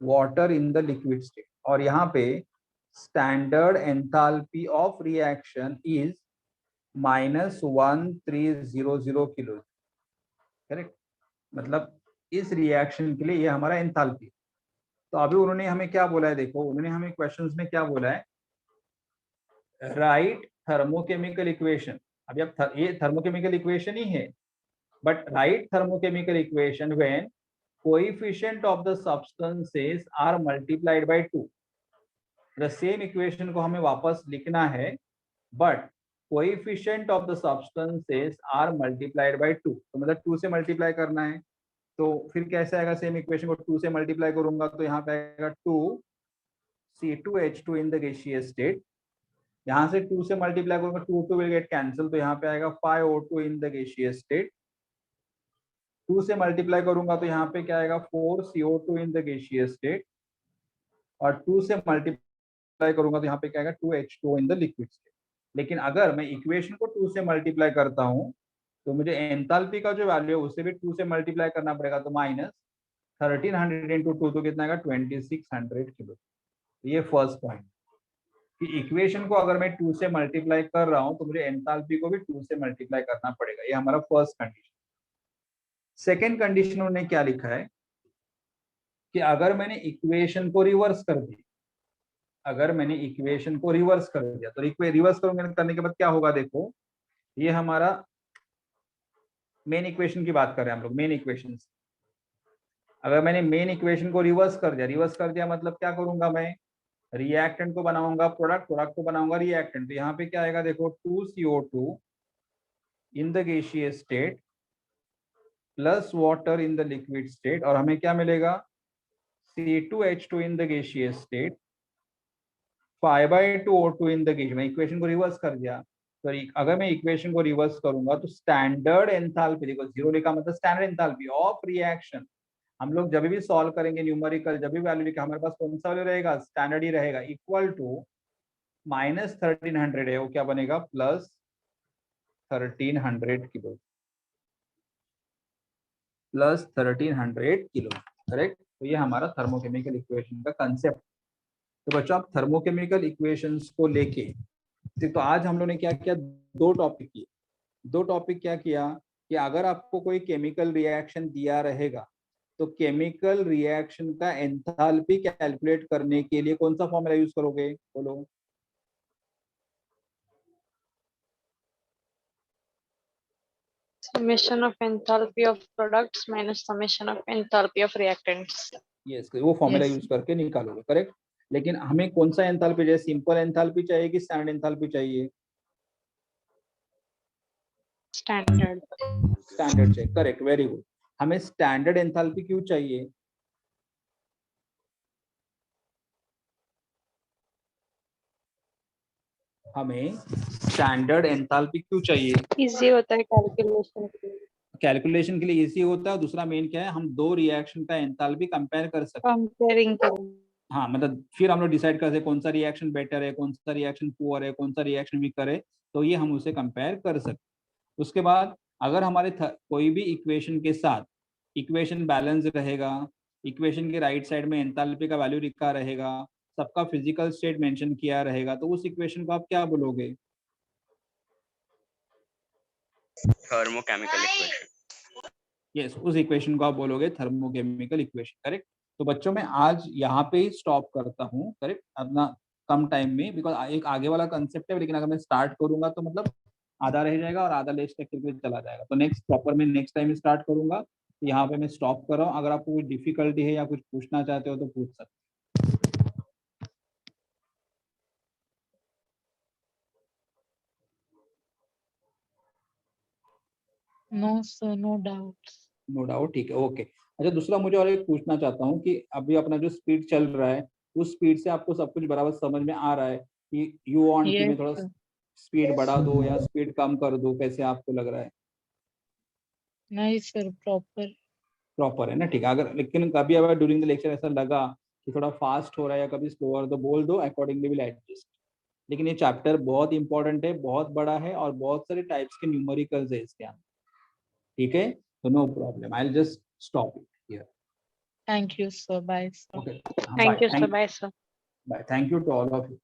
S1: water in the liquid state। और यहाँ पे standard enthalpy of reaction is -1300 kilo. Correct. मतलब इस रिएक्शन के लिए ये हमारा एंथैल्पी। तो अभी उन्होंने हमें क्या बोला है, देखो उन्होंने हमें क्वेश्चंस में क्या बोला है, राइट थर्मोकेमिकल इक्वेशन। अभी अब ये थर्मोकेमिकल इक्वेशन ही है, but right thermochemical equation when coefficient of the substances are multiplied by 2। The same equation को हमें वापस लिखना है, but coefficient of the substances are multiplied by 2। तो मतलब 2 से मल्टीप्लाई करना है। तो फिर कैसे आएगा, सेम इक्वेशन को 2 से मल्टीप्लाई करूंगा तो यहाँ पे आएगा 2 C2H2 in the gaseous state. यहाँ से 2 से मल्टीप्लाई करूंगा 2 विल गेट कैंसिल, तो यहाँ पे आएगा 5 O2 in the gaseous state. 2 से मल्टीप्लाई करूंगा तो यहाँ पे क्या आएगा 4 CO2 in the gaseous state. और 2 से मल्टीप्लाई करूंगा तो यहाँ पे क्या आएगा 2H2 in the liquid state. लेकिन अगर मैं इक्वेशन को 2 से मल्टीप्लाई करता हूँ तो मुझे एंथैल्पी का जो वैल्यू है उसे भी 2 से मल्टीप्लाई करना पड़ेगा। तो -1300 इंटू 2 तो कितना आएगा 2600 किलो। ये फर्स्ट पॉइंट कि इक्वेशन को अगर मैं 2 से मल्टीप्लाई कर रहा हूं तो मुझे एंथैल्पी को भी 2 से मल्टीप्लाई करना पड़ेगा। ये हमारा फर्स्ट कंडीशन। सेकेंड कंडीशन उन्होंने क्या लिखा है कि अगर मैंने इक्वेशन को रिवर्स कर दिया, अगर मैंने इक्वेशन को रिवर्स कर दिया तो रिवर्स करने के बाद क्या होगा, देखो ये हमारा मेन इक्वेशन की बात कर रहे हैं हम लोग, मेन इक्वेशन। अगर मैंने मेन इक्वेशन को रिवर्स कर दिया मतलब क्या करूंगा, मैं रिएक्टेंट को बनाऊंगा प्रोडक्ट को बनाऊंगा रिएक्टेंट। तो यहाँ पे क्या आएगा, देखो 2 CO2 in the gaseous state plus water in the liquid state. और हमें क्या मिलेगा, C2H2 in the gaseous state 5/2 O2 in the gas. मैं इक्वेशन को रिवर्स कर दिया, तो अगर मैं इक्वेशन को रिवर्स करूंगा तो स्टैंडर्ड एंथैल्पी, देखो 0 लिखा मतलब स्टैंडर्ड एंथैल्पी ऑफ रिएक्शन। हम लोग जब भी सॉल्व करेंगे न्यूमेरिकल, जब भी वैल्यू लिखा हमारे पास कौन सा वैल्यू रहेगा, स्टैंडर्ड ही रहेगा, इक्वल टू -1300 है वो क्या बनेगा +1300 किलो, +1300 किलो। करेक्ट। तो ये हमारा थर्मोकेमिकल इक्वेशन का कंसेप्ट। तो बच्चों आप थर्मोकेमिकल इक्वेशंस को लेके, तो आज हम लोग ने क्या किया, दो टॉपिक किए। दो टॉपिक क्या किया कि अगर आपको कोई केमिकल रिएक्शन दिया रहेगा तो केमिकल रिएक्शन का एंथैल्पी कैलकुलेट करने के लिए कौन सा फॉर्मूला यूज करोगे, बोलो।
S3: Summation of enthalpy of products minus summation of enthalpy of reactants.
S1: Yes, वो फॉर्मूला
S2: Yes.
S1: यूज करके निकालोगे। करेक्ट। लेकिन हमें कौन सा एंथैल्पी चाहिए, सिंपल एंथैल्पी चाहिए कि स्टैंडर्ड एंथैल्पी चाहिए?
S3: Standard.
S1: स्टैंडर्ड चाहिए। Correct, very good. हमें स्टैंडर्ड एंथैल्पी क्यों चाहिए? हमें स्टैंडर्ड एंथैल्पी क्यों चाहिए?
S3: Easy होता है calculation के लिए.
S1: कैलकुलेशन के लिए इजी होता है। दूसरा मेन क्या है, हम दो रिएक्शन का एंथैल्पी कंपेयर कर सकते हैं।
S3: Comparing करें.
S1: हाँ, मतलब फिर हम लोग डिसाइड करते हैं कौन सा रिएक्शन बेटर है, कौन सा रिएक्शन पुअर है, कौन सा रिएक्शन वीकर है, तो ये हम उसे कंपेयर कर सकते हैं। उसके बाद अगर हमारे कोई भी इक्वेशन के साथ इक्वेशन बैलेंस रहेगा, इक्वेशन के राइट साइड में एंथैल्पी का वैल्यू लिखा रहेगा, सबका फिजिकल स्टेट मेंशन किया रहेगा, तो उस इक्वेशन को आप क्या बोलोगे?
S4: Thermochemical equation.
S1: यस, उस इक्वेशन को आप बोलोगे थर्मोकेमिकल इक्वेशन। करेक्ट। तो बच्चों मैं आज यहाँ पे ही स्टॉप करता हूँ। करेक्ट। अपना कम टाइम में, बिकॉज एक आगे वाला कंसेप्ट है, लेकिन अगर मैं स्टार्ट करूंगा तो मतलब आधा रह जाएगा और आधा लेक्चर के लिए चला जाएगा। तो नेक्स्ट प्रॉपर मैं नेक्स्ट टाइम स्टार्ट करूंगा। यहाँ पे मैं स्टॉप कर रहा हूँ। अगर आपको कोई डिफिकल्टी है या कुछ पूछना चाहते हो तो पूछ सकते
S2: No, sir, no doubts.
S1: No doubt, ठीक है, ओके। अच्छा, दूसरा मुझे और एक पूछना चाहता हूँ कि अभी अपना जो स्पीड चल रहा है, उस स्पीड से आपको सब कुछ बराबर समझ में आ रहा है कि यू वांट कि
S2: Yes,
S1: मैं थोड़ा
S2: sir.
S1: स्पीड बढ़ा दूं या स्पीड कम कर दूं, कैसे आपको लग रहा है?
S2: Nice, sir. Proper.
S1: प्रॉपर है ना, ठीक है। अगर लेकिन कभी अगर ड्यूरिंग द लेक्चर ऐसा लगा कि थोड़ा फास्ट हो रहा है या कभी स्लोअर, तो बोल दो, अकॉर्डिंगली विल एडजस्ट। लेकिन ये चैप्टर बहुत इंपॉर्टेंट है, बहुत बड़ा है और बहुत सारे टाइप्स के न्यूमेरिकल्स है इसके अंदर, ठीक है। तो no problem, I will just stop it here.
S2: Thank you, sir. Bye, sir.
S1: Okay,
S3: Thank
S1: bye,
S3: you, sir. Bye, sir.
S1: Bye, thank you to all of you.